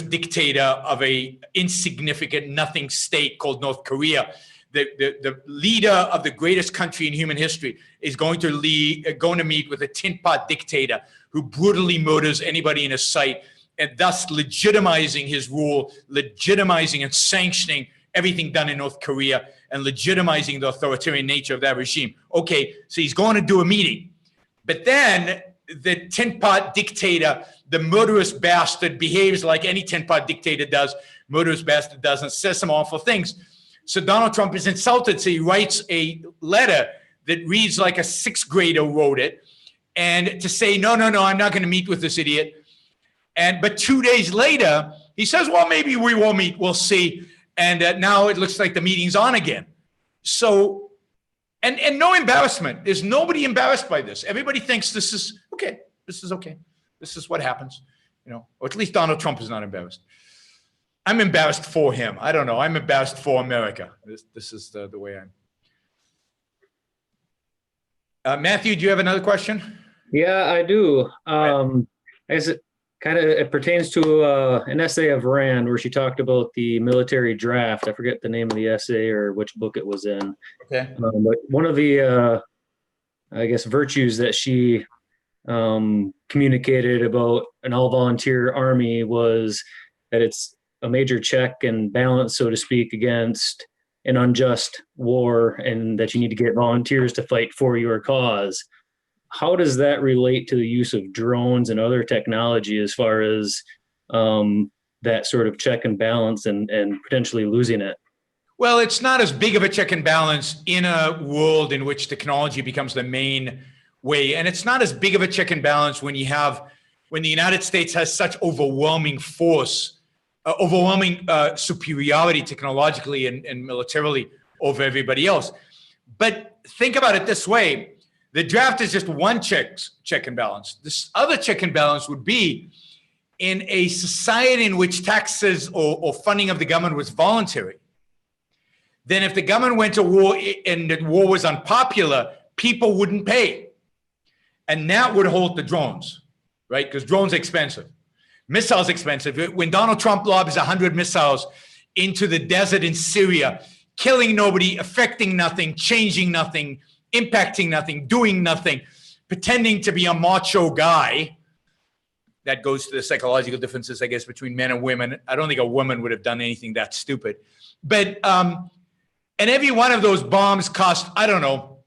dictator of a insignificant nothing state called North Korea. The leader of the greatest country in human history is going to meet with a tin pot dictator who brutally murders anybody in his sight, and thus legitimizing his rule, legitimizing and sanctioning everything done in North Korea, and legitimizing the authoritarian nature of that regime. Okay, so he's going to do a meeting. But then the tin pot dictator, the murderous bastard, behaves like any tin pot dictator does. Murderous bastard does, and says some awful things. So Donald Trump is insulted. So he writes a letter that reads like a sixth grader wrote it, and to say, no, I'm not going to meet with this idiot. But 2 days later, he says, well, maybe we will meet. We'll see. And now it looks like the meeting's on again. So, and no embarrassment. There's nobody embarrassed by this. Everybody thinks this is okay. This is okay. This is what happens, you know, or at least Donald Trump is not embarrassed. I'm embarrassed for him. I don't know. I'm embarrassed for America. This is the way I'm. Matthew, do you have another question? Yeah, I do. As it pertains to an essay of Rand where she talked about the military draft. I forget the name of the essay or which book it was in. Okay. But one of the, I guess, virtues that she communicated about an all-volunteer army was that it's a major check and balance, so to speak, against an unjust war, and that you need to get volunteers to fight for your cause. How does that relate to the use of drones and other technology as far as that sort of check and balance and potentially losing it? Well, it's not as big of a check and balance in a world in which technology becomes the main way. And it's not as big of a check and balance when the United States has such overwhelming force, superiority technologically and militarily over everybody else. But think about it this way. The draft is just one check and balance. This other check and balance would be in a society in which taxes or funding of the government was voluntary. Then if the government went to war and the war was unpopular, people wouldn't pay. And that would halt the drones, right? Because drones are expensive. Missiles expensive. When Donald Trump lobs 100 missiles into the desert in Syria, killing nobody, affecting nothing, changing nothing, impacting nothing, doing nothing, pretending to be a macho guy, that goes to the psychological differences, I guess, between men and women. I don't think a woman would have done anything that stupid. But, and every one of those bombs cost, I don't know,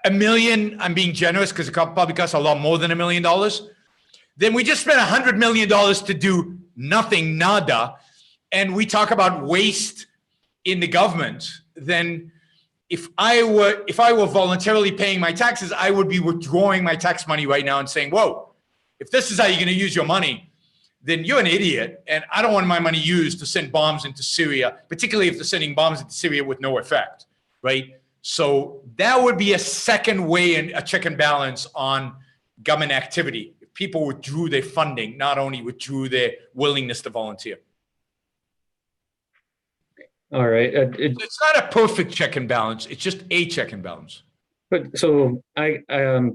$1 million. I'm being generous because it probably costs a lot more than $1 million. Then we just spent $100 million to do nothing, nada. And we talk about waste in the government. Then if I were voluntarily paying my taxes, I would be withdrawing my tax money right now and saying, whoa, if this is how you're going to use your money, then you're an idiot. And I don't want my money used to send bombs into Syria, particularly if they're sending bombs into Syria with no effect, right? So that would be a second way and a check and balance on government activity. If people withdrew their funding, not only withdrew their willingness to volunteer. All right. It's not a perfect check and balance. It's just a check and balance. But so I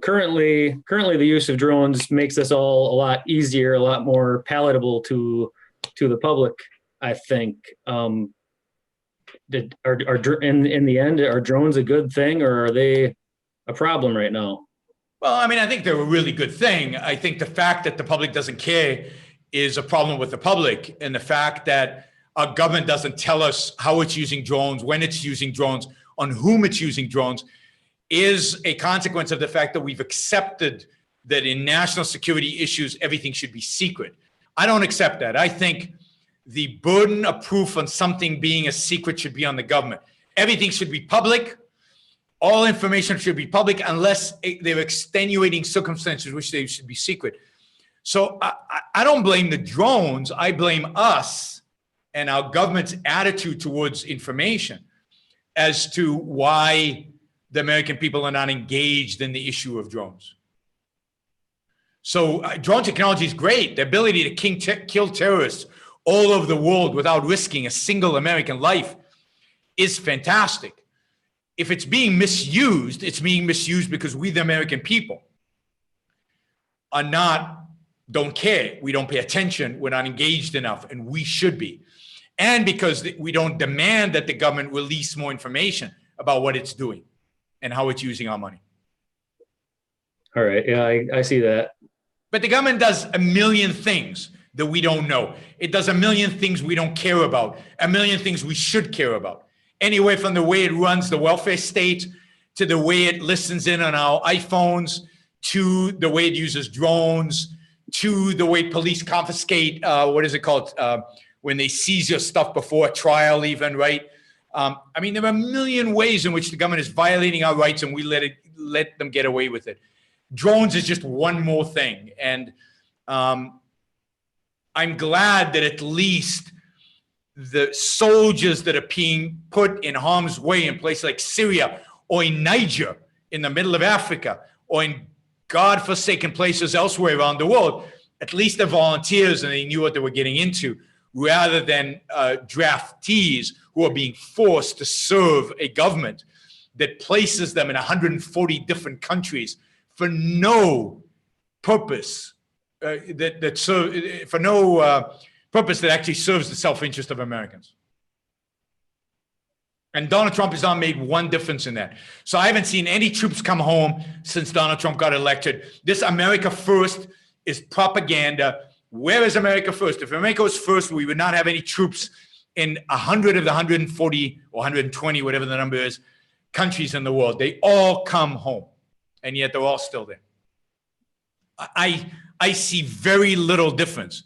currently the use of drones makes this all a lot easier, a lot more palatable to the public, I think. In the end, are drones a good thing or are they a problem right now? Well, I mean, I think they're a really good thing. I think the fact that the public doesn't care is a problem with the public, and the fact that our government doesn't tell us how it's using drones, when it's using drones, on whom it's using drones, is a consequence of the fact that we've accepted that in national security issues, everything should be secret. I don't accept that. I think the burden of proof on something being a secret should be on the government. Everything should be public. All information should be public unless there are extenuating circumstances which they should be secret. So I don't blame the drones. I blame us and our government's attitude towards information as to why the American people are not engaged in the issue of drones. So drone technology is great. The ability to kill terrorists all over the world without risking a single American life is fantastic. If it's being misused, it's being misused because we, the American people, don't care. We don't pay attention. We're not engaged enough, and we should be. And because we don't demand that the government release more information about what it's doing and how it's using our money. All right. Yeah, I see that. But the government does a million things that we don't know. It does a million things we don't care about, a million things we should care about. Anywhere from the way it runs the welfare state, to the way it listens in on our iPhones, to the way it uses drones, to the way police confiscate, when they seize your stuff before a trial even, right? I mean, there are a million ways in which the government is violating our rights and we let them get away with it. Drones is just one more thing. And I'm glad that at least the soldiers that are being put in harm's way in places like Syria or in Niger in the middle of Africa or in godforsaken places elsewhere around the world, at least they're volunteers and they knew what they were getting into, rather than draftees who are being forced to serve a government that places them in 140 different countries for no purpose, purpose that actually serves the self-interest of Americans. And Donald Trump has not made one difference in that. So I haven't seen any troops come home since Donald Trump got elected. This America First is propaganda. Where is America First? If America was first, we would not have any troops in 100 of the 140 or 120, whatever the number is, countries in the world. They all come home, and yet they're all still there. I see very little difference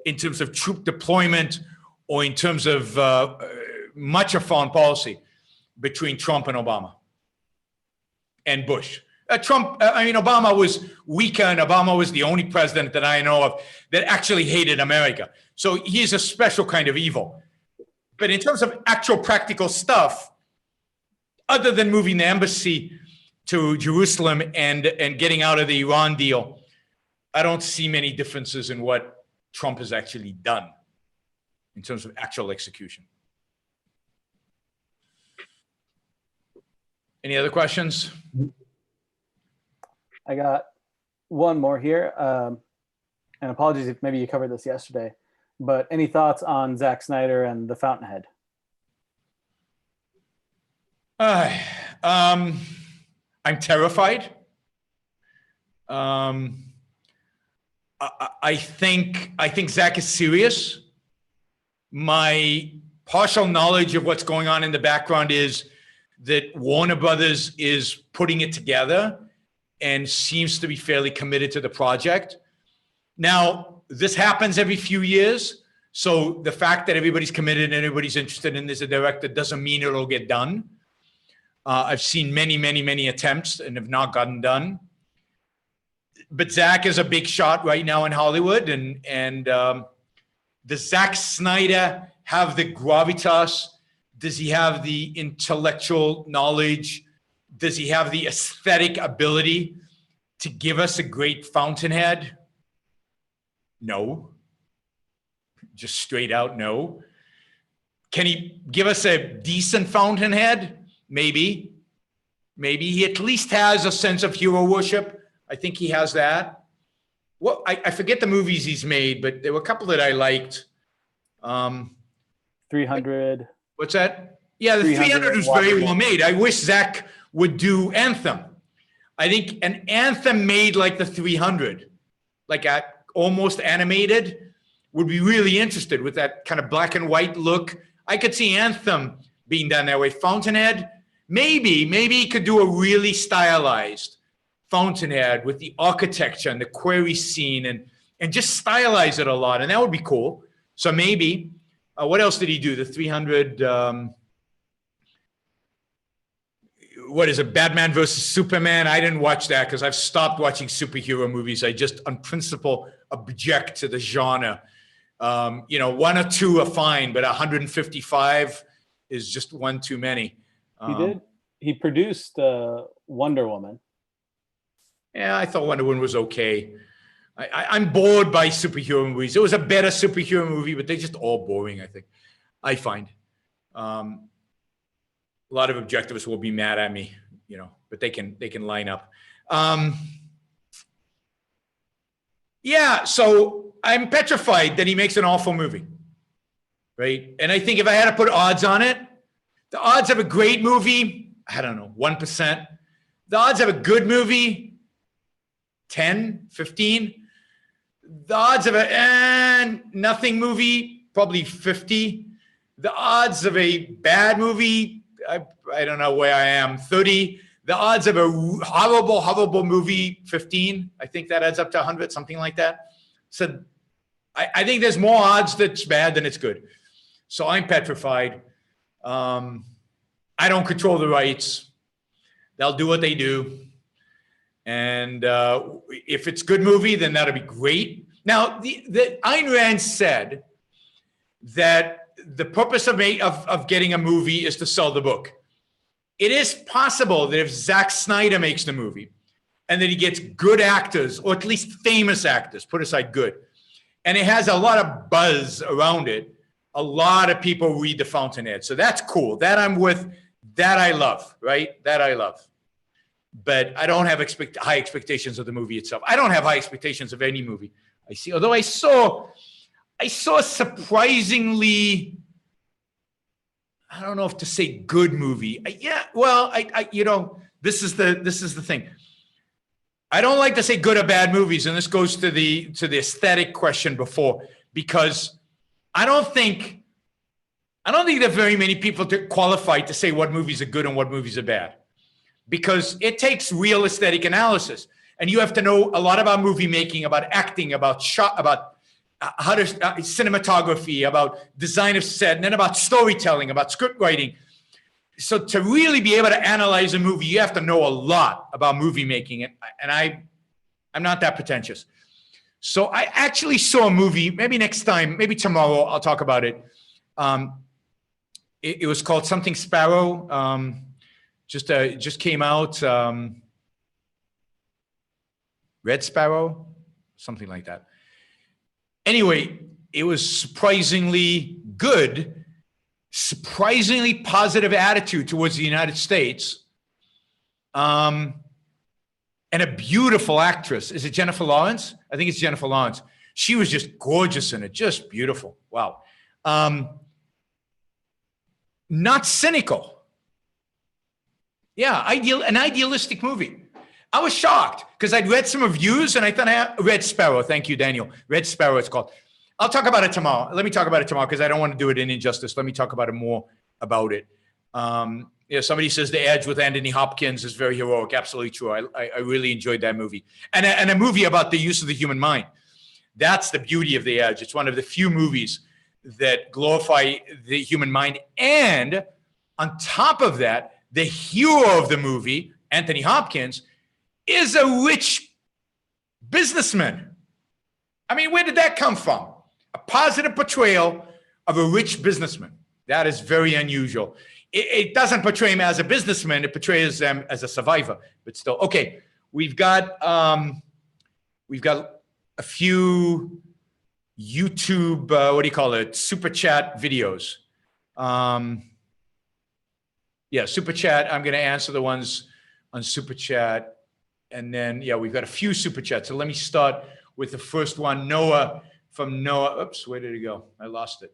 in terms of troop deployment or in terms of much of foreign policy between Trump and Obama and Bush. Obama was weaker, and Obama was the only president that I know of that actually hated America. So he's a special kind of evil. But in terms of actual practical stuff, other than moving the embassy to Jerusalem and getting out of the Iran deal, I don't see many differences in what Trump has actually done in terms of actual execution. Any other questions? I got one more here. And apologies if maybe you covered this yesterday, but any thoughts on Zack Snyder and the Fountainhead? I'm terrified. I think Zack is serious. My partial knowledge of what's going on in the background is that Warner Brothers is putting it together and seems to be fairly committed to the project. Now, this happens every few years. So the fact that everybody's committed and everybody's interested in this as a director doesn't mean it'll get done. I've seen many attempts and have not gotten done. But Zack is a big shot right now in Hollywood. And does Zack Snyder have the gravitas? Does he have the intellectual knowledge? Does he have the aesthetic ability to give us a great Fountainhead? No. Just straight out no. Can he give us a decent Fountainhead? Maybe. Maybe. He at least has a sense of hero worship. I think he has that. Well, I forget the movies he's made, but there were a couple that I liked. 300. What's that? Yeah, the 300 was very well made. I wish Zack would do Anthem. I think an Anthem made like the 300, like almost animated, would be really interested with that kind of black and white look. I could see Anthem being done that way. Fountainhead, maybe he could do a really stylized Fountainhead with the architecture and the quarry scene and just stylize it a lot. And that would be cool. So maybe, what else did he do? The 300, what is it? Batman versus Superman. I didn't watch that because I've stopped watching superhero movies. I just on principle object to the genre. One or two are fine, but 155 is just one too many. He produced Wonder Woman. Yeah, I thought Wonder Woman was okay. I'm bored by superhero movies. It was a better superhero movie, but they're just all boring, I think. I find. A lot of objectivists will be mad at me, but they can line up. Yeah, so I'm petrified that he makes an awful movie, right? And I think if I had to put odds on it, the odds of a great movie, I don't know, 1%. The odds of a good movie, 10, 15. The odds of a nothing movie, probably 50. The odds of a bad movie, I don't know where I am, 30. The odds of a horrible movie, 15. I think that adds up to 100, something like that. So I think there's more odds that it's bad than it's good. So I'm petrified. I don't control the rights. They'll do what they do. And if it's a good movie, then that'll be great. Now, the Ayn Rand said that the purpose of getting a movie is to sell the book. It is possible that if Zack Snyder makes the movie and that he gets good actors, or at least famous actors, put aside good, and it has a lot of buzz around it, a lot of people read The Fountainhead. So that's cool. That I'm with. That I love, right? That I love. But I don't have high expectations of the movie itself. I don't have high expectations of any movie I see. Although I saw a surprisingly, I don't know if to say good movie. This is the thing. I don't like to say good or bad movies, and this goes to the aesthetic question before, because I don't think there are very many people qualified to say what movies are good and what movies are bad, because it takes real aesthetic analysis, and you have to know a lot about movie making, about acting, about shot, about how to cinematography, about design of set, and then about storytelling, about script writing. So to really be able to analyze a movie, you have to know a lot about movie making, and I'm not that pretentious. So I actually saw a movie. Maybe next time, maybe tomorrow, I'll talk about it. it was called something Sparrow. Just came out. Red Sparrow, something like that. Anyway, it was surprisingly good, surprisingly positive attitude towards the United States. And a beautiful actress. Is it Jennifer Lawrence? I think it's Jennifer Lawrence. She was just gorgeous in it, just beautiful. Wow. Not cynical. Yeah, an idealistic movie. I was shocked because I'd read some reviews and I thought, Red Sparrow. Thank you, Daniel. Red Sparrow, it's called. I'll talk about it tomorrow. Let me talk about it tomorrow because I don't want to do it in injustice. Let me talk about it more about it. Somebody says The Edge with Anthony Hopkins is very heroic. Absolutely true. I really enjoyed that movie. And a movie about the use of the human mind. That's the beauty of The Edge. It's one of the few movies that glorify the human mind. And on top of that, the hero of the movie, Anthony Hopkins, is a rich businessman. I mean, where did that come from? A positive portrayal of a rich businessman. That is very unusual. It doesn't portray him as a businessman. It portrays him as a survivor. But still, okay. We've got a few YouTube, what do you call it? Super chat videos. Yeah, super chat. I'm going to answer the ones on super chat. And then, yeah, we've got a few super chats. So let me start with the first one. Noah from Noah. Oops, where did it go? I lost it.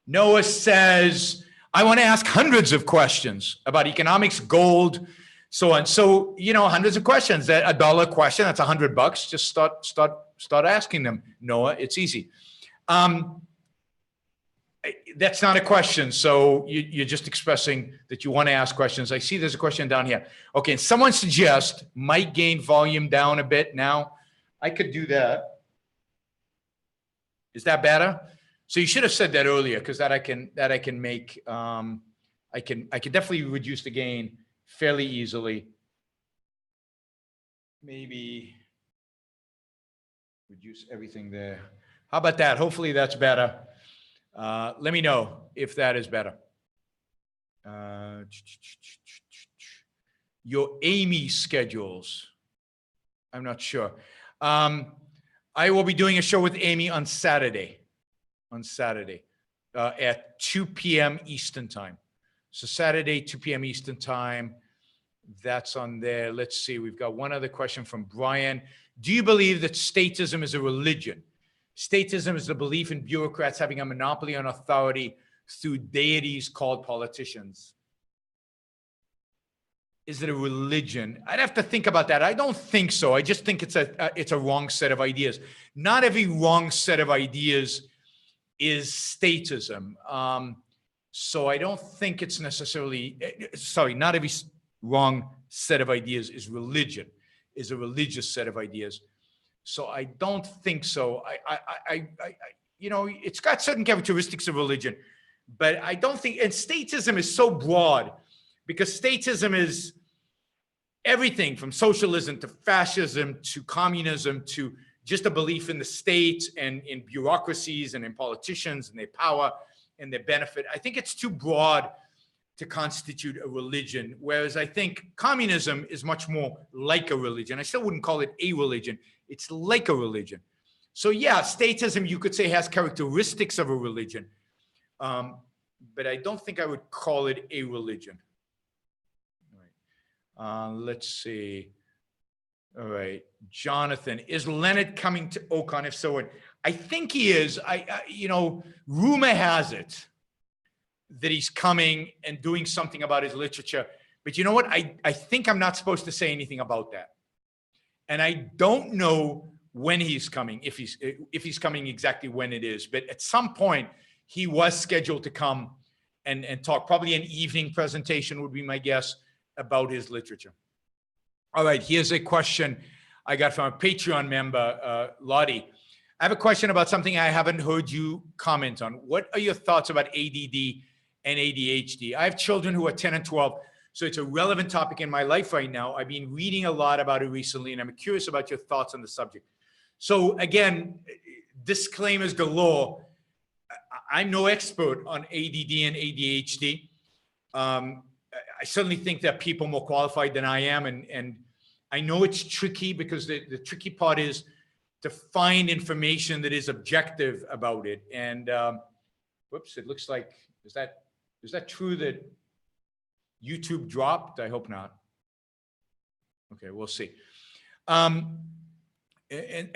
Noah says, I want to ask hundreds of questions about economics, gold, so on. So, hundreds of questions. $1 question, that's $100. Just start asking them, Noah. It's easy. That's not a question. So you're just expressing that you want to ask questions. I see there's a question down here. Okay. Someone suggests might gain volume down a bit now. I could do that. Is that better? So you should have said that earlier because that I can make, I can definitely reduce the gain fairly easily. Maybe reduce everything there. How about that? Hopefully that's better. Let me know if that is better. Your Amy schedules. I'm not sure. I will be doing a show with Amy on Saturday. At 2 p.m. Eastern time. So Saturday, 2 p.m. Eastern time. That's on there. Let's see. We've got one other question from Brian. Do you believe that statism is a religion? Statism is the belief in bureaucrats having a monopoly on authority through deities called politicians. Is it a religion? I'd have to think about that. I don't think so. I just think it's a wrong set of ideas. Not every wrong set of ideas is statism. So I don't think it's necessarily, not every wrong set of ideas is religion, is a religious set of ideas. So I don't think so. It's got certain characteristics of religion, but I don't think, and statism is so broad because statism is everything from socialism to fascism to communism to just a belief in the state and in bureaucracies and in politicians and their power and their benefit. I think it's too broad to constitute a religion, whereas I think communism is much more like a religion. I still wouldn't call it a religion. It's like a religion. So yeah, statism, you could say, has characteristics of a religion, but I don't think I would call it a religion. All right. Let's see. All right. Jonathan, is Leonard coming to Ocon? If so, I think he is. Rumor has it that he's coming and doing something about his literature. But you know what? I think I'm not supposed to say anything about that. And I don't know when he's coming, if he's coming exactly when it is. But at some point, he was scheduled to come and talk. Probably an evening presentation would be my guess about his literature. All right, here's a question I got from a Patreon member, Lottie. I have a question about something I haven't heard you comment on. What are your thoughts about ADD and ADHD? I have children who are 10 and 12, so it's a relevant topic in my life right now. I've been reading a lot about it recently, and I'm curious about your thoughts on the subject. So again, disclaimers galore. I'm no expert on ADD and ADHD. I certainly think that people more qualified than I am. And I know it's tricky because the tricky part is to find information that is objective about it. And whoops, it looks like, is that true that YouTube dropped? I hope not. Okay, we'll see. And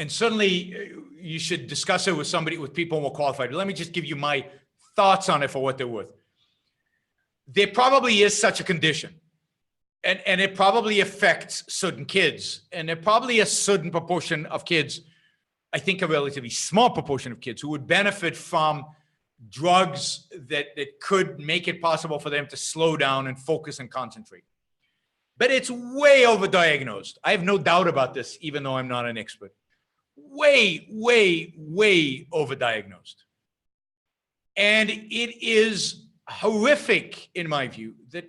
certainly you should discuss it with people more qualified. Let me just give you my thoughts on it for what they're worth. There probably is such a condition, and it probably affects certain kids, and there probably a certain proportion of kids, I think a relatively small proportion of kids, who would benefit from drugs that could make it possible for them to slow down and focus and concentrate. But it's way overdiagnosed. I have no doubt about this, even though I'm not an expert. Way, way, way overdiagnosed. And it is horrific, in my view, that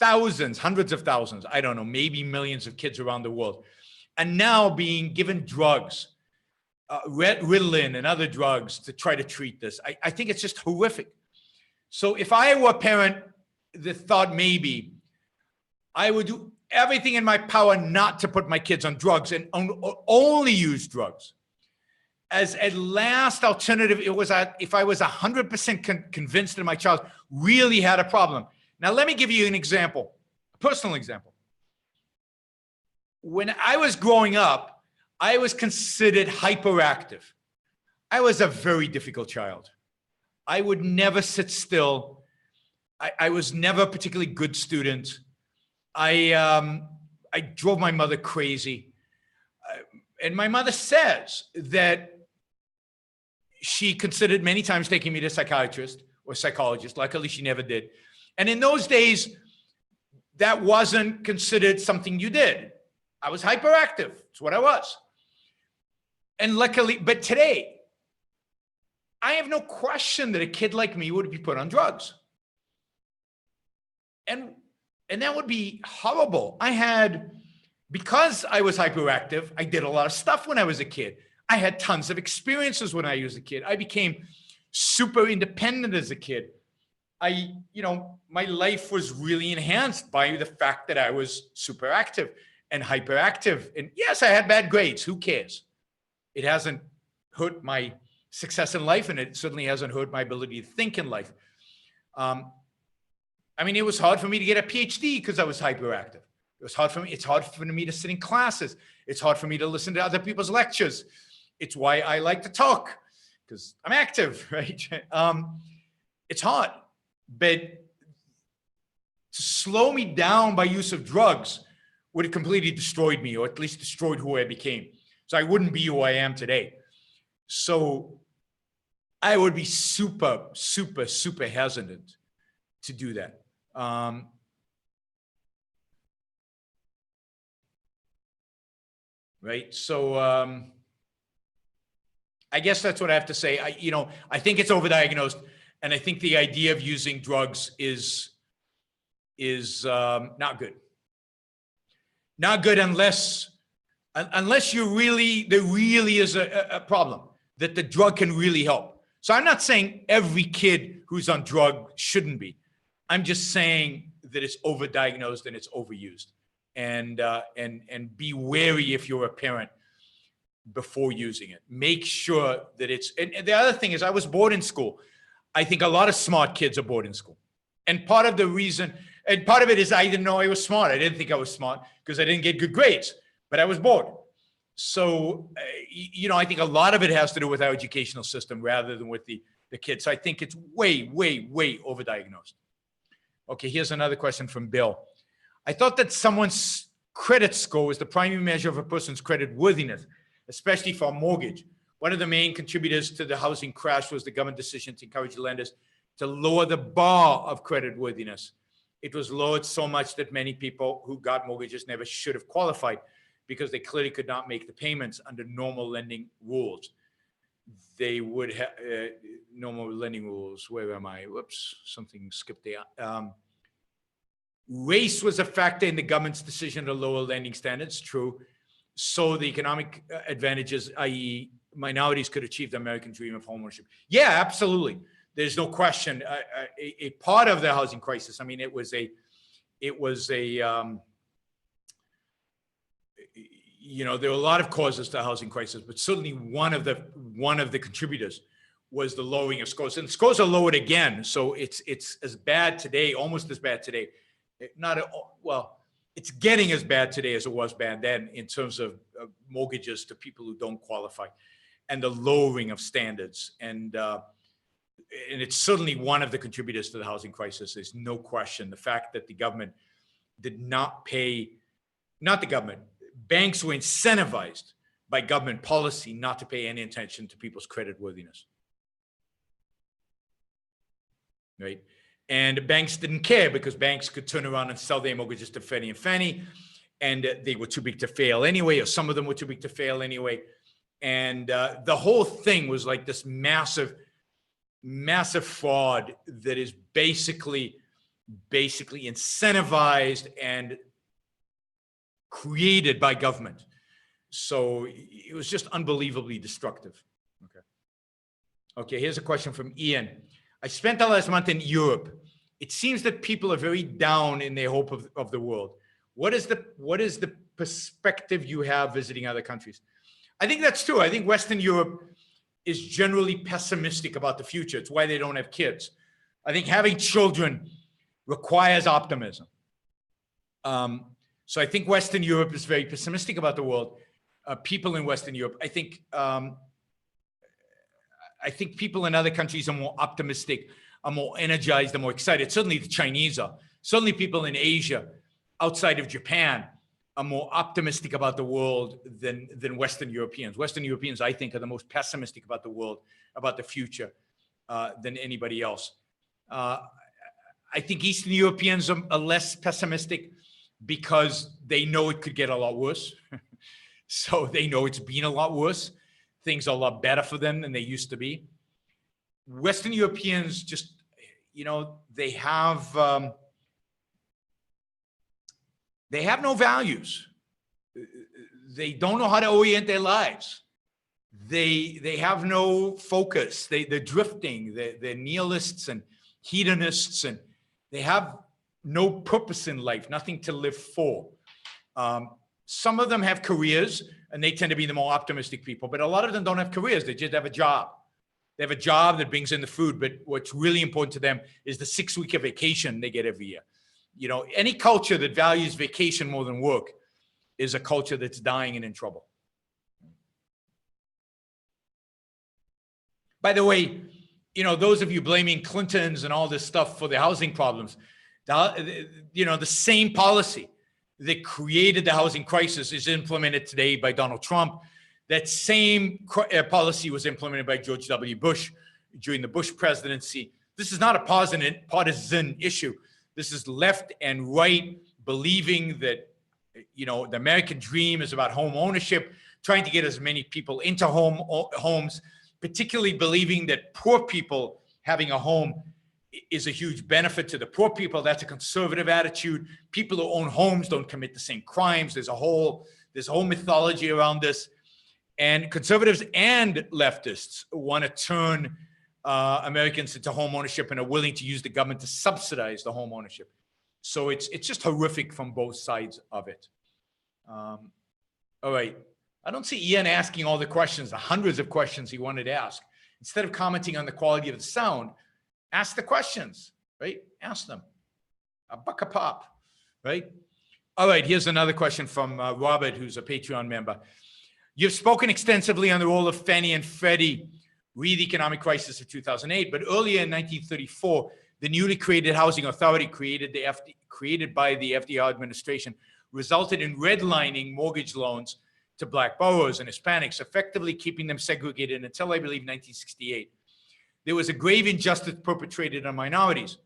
thousands, hundreds of thousands, I don't know, maybe millions of kids around the world are now being given drugs, Ritalin and other drugs to try to treat this. I think it's just horrific. So if I were a parent that thought maybe I would do everything in my power not to put my kids on drugs and only use drugs as a last alternative, if I was 100% convinced that my child really had a problem. Now, let me give you an example, a personal example. When I was growing up, I was considered hyperactive. I was a very difficult child. I would never sit still. I was never a particularly good student. I drove my mother crazy. And my mother says that she considered many times taking me to a psychiatrist or psychologist. Luckily, she never did. And in those days, that wasn't considered something you did. I was hyperactive. It's what I was. And luckily, but today, I have no question that a kid like me would be put on drugs. And that would be horrible. Because I was hyperactive, I did a lot of stuff when I was a kid. I had tons of experiences when I was a kid. I became super independent as a kid. My life was really enhanced by the fact that I was super active and hyperactive. And yes, I had bad grades. Who cares? It hasn't hurt my success in life, and it certainly hasn't hurt my ability to think in life. It was hard for me to get a PhD because I was hyperactive. It's hard for me to sit in classes. It's hard for me to listen to other people's lectures. It's why I like to talk, because I'm active, right? It's hard. But to slow me down by use of drugs would have completely destroyed me, or at least destroyed who I became. So I wouldn't be who I am today. So I would be super, super, super hesitant to do that. Right. So I guess that's what I have to say. I think it's overdiagnosed, and I think the idea of using drugs is not good. Not good unless there really is a problem that the drug can really help. So I'm not saying every kid who's on drug shouldn't be. I'm just saying that it's overdiagnosed and it's overused. And be wary if you're a parent before using it. Make sure that it's, and the other thing is, I was boarding school. I think a lot of smart kids are boarding school. And part of the reason, and part of it is I didn't know I was smart. I didn't think I was smart because I didn't get good grades, but I was bored. So, I think a lot of it has to do with our educational system rather than with the kids. So I think it's way, way, way overdiagnosed. Okay, here's another question from Bill. I thought that someone's credit score was the primary measure of a person's credit worthiness, especially for a mortgage. One of the main contributors to the housing crash was the government decision to encourage lenders to lower the bar of credit worthiness. It was lowered so much that many people who got mortgages never should have qualified because they clearly could not make the payments under normal lending rules. They would have normal lending rules. Where am I? Whoops, something skipped there. Race was a factor in the government's decision to lower lending standards, true. So the economic advantages, i.e. minorities could achieve the American dream of homeownership. Yeah, absolutely. There's no question. A part of the housing crisis. I mean, it was a there were a lot of causes to the housing crisis, but certainly one of the contributors was the lowering of scores. And scores are lowered again, so it's as bad today, almost as bad today. It's getting as bad today as it was back then in terms of mortgages to people who don't qualify, and the lowering of standards. And it's certainly one of the contributors to the housing crisis. There's no question. The fact that the government did not pay, not the government, banks were incentivized by government policy not to pay any attention to people's creditworthiness. Right? And banks didn't care because banks could turn around and sell their mortgages to Freddie and Fannie, and they were too big to fail anyway, or some of them were too big to fail anyway. And the whole thing was like this massive fraud that is basically incentivized and created by government. So it was just unbelievably destructive. Okay, here's a question from Ian. I spent the last month in Europe. It seems that people are very down in their hope of the world. What is the perspective you have visiting other countries? I think that's true. I think Western Europe is generally pessimistic about the future. It's why they don't have kids. I think having children requires optimism. So I think Western Europe is very pessimistic about the world. People in Western Europe, I think people in other countries are more optimistic, are more energized, are more excited. Certainly the Chinese are. Certainly people in Asia, outside of Japan, are more optimistic about the world than Western Europeans. Western Europeans, I think, are the most pessimistic about the world, about the future, than anybody else. I think Eastern Europeans are less pessimistic because they know it could get a lot worse. So they know it's been a lot worse. Things are a lot better for them than they used to be. Western Europeans just, they have no values. They don't know how to orient their lives. They have no focus. They're drifting. They're nihilists and hedonists, and they have no purpose in life, nothing to live for. Some of them have careers, and they tend to be the more optimistic people, but a lot of them don't have careers. They just have a job. They have a job that brings in the food, but what's really important to them is the 6-week of vacation they get every year. Any culture that values vacation more than work is a culture that's dying and in trouble. By the way, those of you blaming Clintons and all this stuff for the housing problems, the same policy that created the housing crisis is implemented today by Donald Trump. That same policy was implemented by George W. Bush during the Bush presidency. This is not a partisan issue. This is left and right believing that, the American dream is about home ownership, trying to get as many people into homes, particularly believing that poor people having a home is a huge benefit to the poor people. That's a conservative attitude. People who own homes don't commit the same crimes. There's a whole mythology around this. And conservatives and leftists want to turn Americans into home ownership and are willing to use the government to subsidize the home ownership. So it's just horrific from both sides of it. All right. I don't see Ian asking all the questions, the hundreds of questions he wanted to ask. Instead of commenting on the quality of the sound, ask the questions, right? Ask them. A buck a pop, right? All right, here's another question from Robert, who's a Patreon member. You've spoken extensively on the role of Fannie and Freddie re the economic crisis of 2008, but earlier in 1934, the newly created Housing Authority created by the FDR administration resulted in redlining mortgage loans to Black borrowers and Hispanics, effectively keeping them segregated until, I believe, 1968. There was a grave injustice perpetrated on minorities.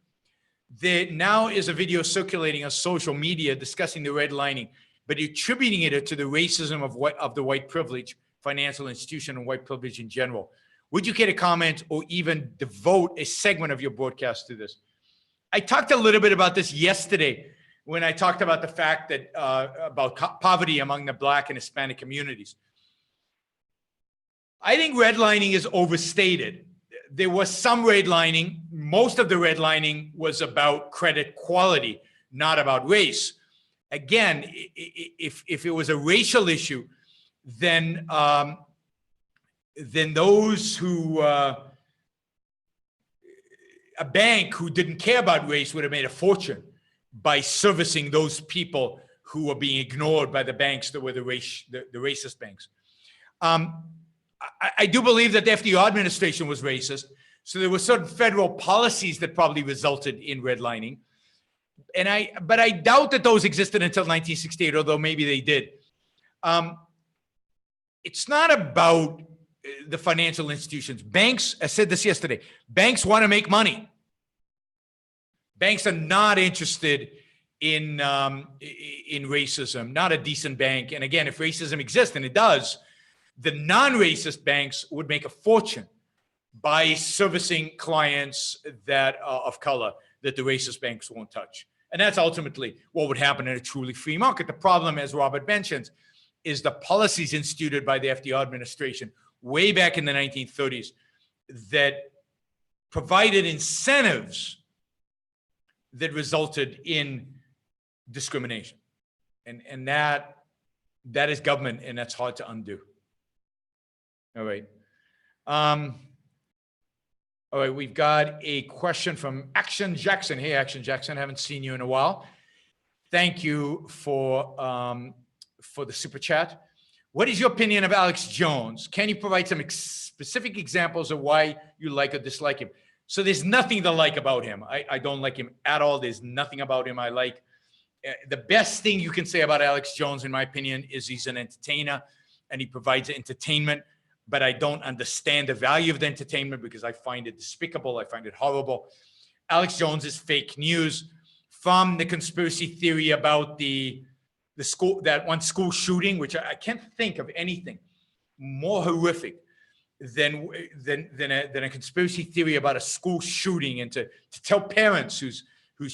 There now is a video circulating on social media discussing the redlining, but attributing it to the racism of the white privilege, financial institution, and white privilege in general. Would you care to comment or even devote a segment of your broadcast to this? I talked a little bit about this yesterday when I talked about the fact that about poverty among the Black and Hispanic communities. I think redlining is overstated. There was some redlining. Most of the redlining was about credit quality, not about race. Again, if it was a racial issue, then those who a bank who didn't care about race would have made a fortune by servicing those people who were being ignored by the banks that were the racist banks. I do believe that the FDR administration was racist, so there were certain federal policies that probably resulted in redlining. But I doubt that those existed until 1968, although maybe they did. It's not about the financial institutions. Banks, I said this yesterday, banks want to make money. Banks are not interested in racism, not a decent bank. And again, if racism exists, and it does, the non-racist banks would make a fortune by servicing clients that are of color that the racist banks won't touch. And that's ultimately what would happen in a truly free market. The problem, as Robert mentions, is the policies instituted by the FDR administration way back in the 1930s that provided incentives that resulted in discrimination. And that is government, and that's hard to undo. All right. All right, we've got a question from Action Jackson. Hey, Action Jackson, haven't seen you in a while. Thank you for the super chat. What is your opinion of Alex Jones? Can you provide some specific examples of why you like or dislike him? So there's nothing to like about him. I don't like him at all. There's nothing about him I like. The best thing you can say about Alex Jones, in my opinion, is he's an entertainer and he provides entertainment. But I don't understand the value of the entertainment because I find it despicable. I find it horrible. Alex Jones is fake news. From the conspiracy theory about the school, that one school shooting, which I can't think of anything more horrific than a conspiracy theory about a school shooting, and to tell parents whose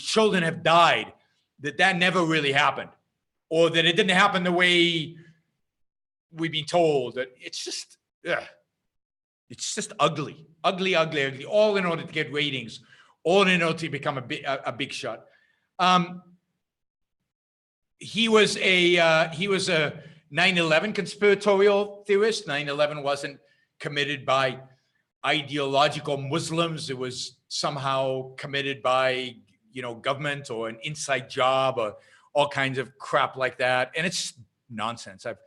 children have died that never really happened, or that it didn't happen the way we've been told. That it's just ugly, all in order to get ratings, all in order to become a big shot. He was a 9/11 conspiratorial theorist. 9/11 wasn't committed by ideological Muslims. It was somehow committed by, government or an inside job or all kinds of crap like that. And it's nonsense. As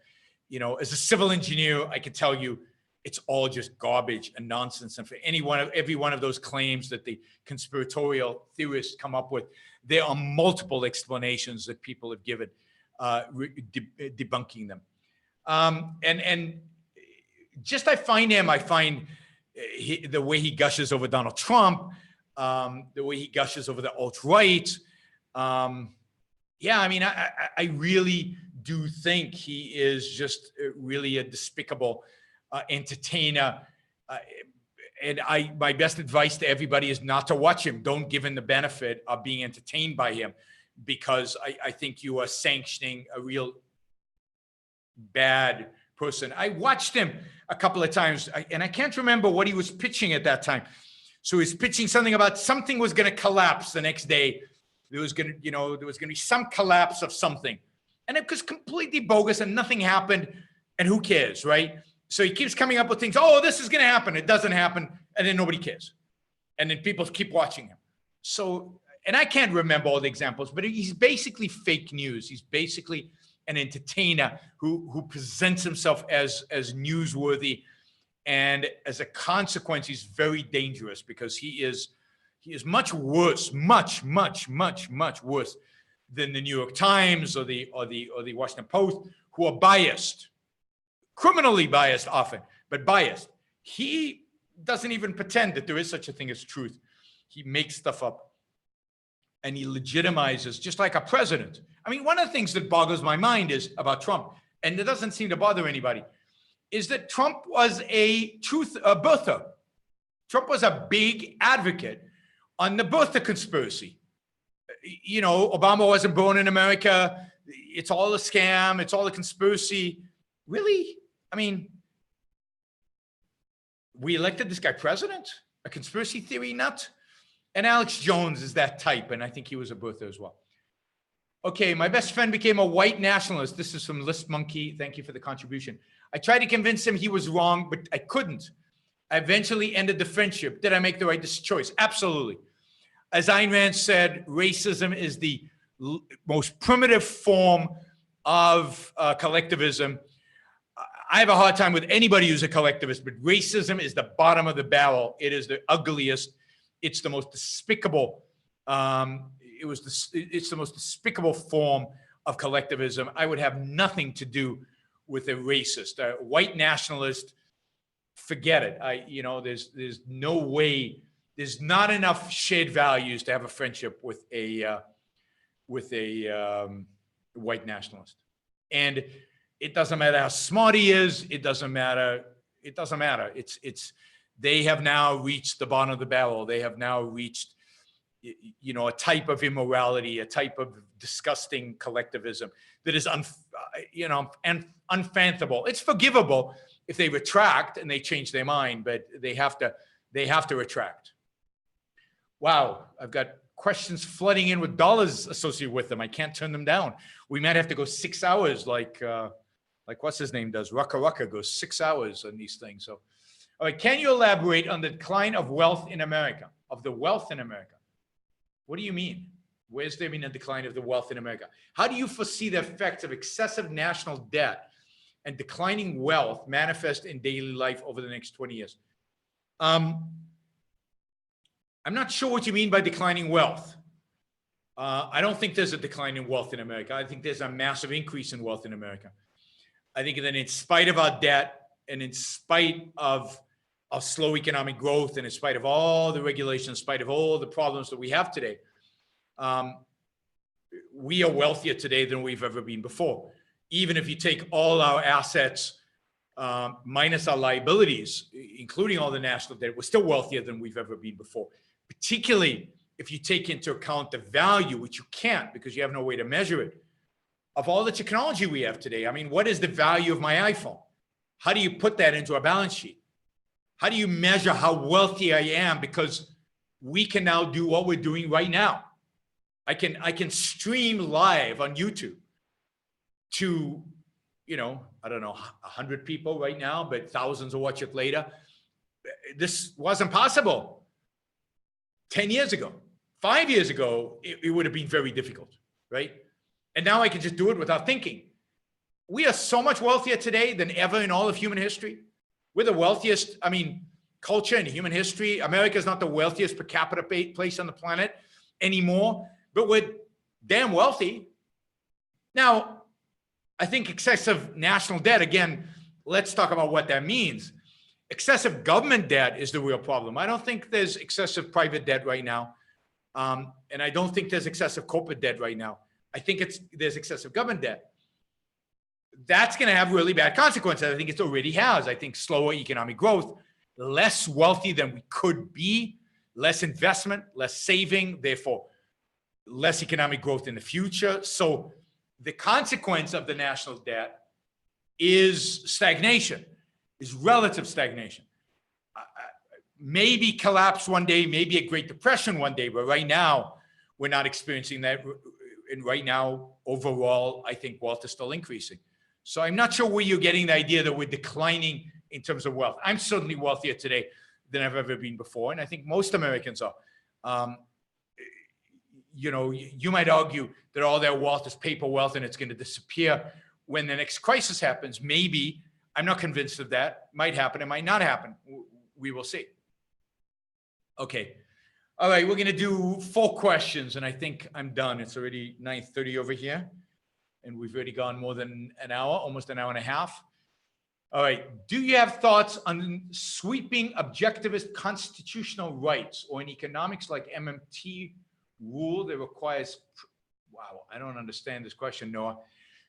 a civil engineer, I can tell you it's all just garbage and nonsense. And for every one of those claims that the conspiratorial theorists come up with, there are multiple explanations that people have given debunking them. And just I find the way he gushes over Donald Trump, the way he gushes over the alt-right. I really do think he is just really a despicable entertainer. And my best advice to everybody is not to watch him. Don't give him the benefit of being entertained by him, because I think you are sanctioning a real bad person. I watched him a couple of times, and I can't remember what he was pitching at that time. So he was pitching something about something was going to collapse the next day. There was going to be some collapse of something. And it was completely bogus and nothing happened. And who cares, right? So he keeps coming up with things. Oh, this is going to happen. It doesn't happen. And then nobody cares. And then people keep watching him. So, and I can't remember all the examples, but he's basically fake news. He's basically an entertainer who presents himself as newsworthy. And as a consequence, he's very dangerous because he is much worse, much worse than the New York Times or the Washington Post, who are biased, criminally biased often, but biased. He doesn't even pretend that there is such a thing as truth. He makes stuff up and he legitimizes, just like a president. I mean, one of the things that boggles my mind is about Trump, and it doesn't seem to bother anybody, is that Trump was a birther. Trump was a big advocate on the birther conspiracy. Obama wasn't born in America. It's all a scam. It's all a conspiracy. Really? I mean, We elected this guy president, a conspiracy theory nut. And Alex Jones is that type, and I think he was a birther as well. Okay, my best friend became a white nationalist. This is from List Monkey. Thank you for the contribution. I tried to convince him he was wrong, but I couldn't. I eventually ended the friendship. Did I make the right choice? Absolutely. As Ayn Rand said, racism is the most primitive form of collectivism. I have a hard time with anybody who's a collectivist, but racism is the bottom of the barrel. It is the ugliest. It's the most despicable. It's the most despicable form of collectivism. I would have nothing to do with a racist, a white nationalist. Forget it. There's no way. There's not enough shared values to have a friendship with a white nationalist. And it doesn't matter how smart he is. It doesn't matter. It doesn't matter. They have now reached the bottom of the barrel. They have now reached, a type of immorality, a type of disgusting collectivism that is, unfathomable. It's forgivable if they retract and they change their mind, but they have to retract. Wow, I've got questions flooding in with dollars associated with them. I can't turn them down. We might have to go 6 hours, like what's his name does. Rucka goes 6 hours on these things. So, all right, can you elaborate on the decline of wealth in America? Of the wealth in America? What do you mean? Where's there been a decline of the wealth in America? How do you foresee the effects of excessive national debt and declining wealth manifest in daily life over the next 20 years? I'm not sure what you mean by declining wealth. I don't think there's a decline in wealth in America. I think there's a massive increase in wealth in America. I think that in spite of our debt and in spite of slow economic growth and in spite of all the regulations, in spite of all the problems that we have today, we are wealthier today than we've ever been before. Even if you take all our assets minus our liabilities, including all the national debt, we're still wealthier than we've ever been before. Particularly if you take into account the value, which you can't because you have no way to measure it, of all the technology we have today. I mean, what is the value of my iPhone? How do you put that into a balance sheet? How do you measure how wealthy I am? Because we can now do what we're doing right now. I can stream live on YouTube to, I don't know, 100 people right now, but thousands will watch it later. This wasn't possible 10 years ago. 5 years ago, it would have been very difficult, right? And now I can just do it without thinking. We are so much wealthier today than ever in all of human history. We're the wealthiest, culture in human history. America is not the wealthiest per capita place on the planet anymore, but we're damn wealthy. Now, I think excessive national debt, again, let's talk about what that means. Excessive government debt is the real problem. I don't think there's excessive private debt right now. And I don't think there's excessive corporate debt right now. I think there's excessive government debt. That's going to have really bad consequences. I think it already has. I think slower economic growth, less wealthy than we could be, less investment, less saving, therefore less economic growth in the future. So the consequence of the national debt is stagnation, is relative stagnation. Maybe collapse one day, maybe a Great Depression one day, but right now we're not experiencing that. And right now, overall, I think wealth is still increasing. So I'm not sure where you're getting the idea that we're declining in terms of wealth. I'm certainly wealthier today than I've ever been before. And I think most Americans are. You might argue that all their wealth is paper wealth and it's going to disappear when the next crisis happens. Maybe. I'm not convinced of that. Might happen. It might not happen. We will see. Okay. All right. We're going to do 4 questions and I think I'm done. It's already 9:30 over here. And we've already gone more than an hour, almost an hour and a half. All right. Do you have thoughts on sweeping objectivist constitutional rights or in economics like MMT rule that requires, wow, I don't understand this question, Noah.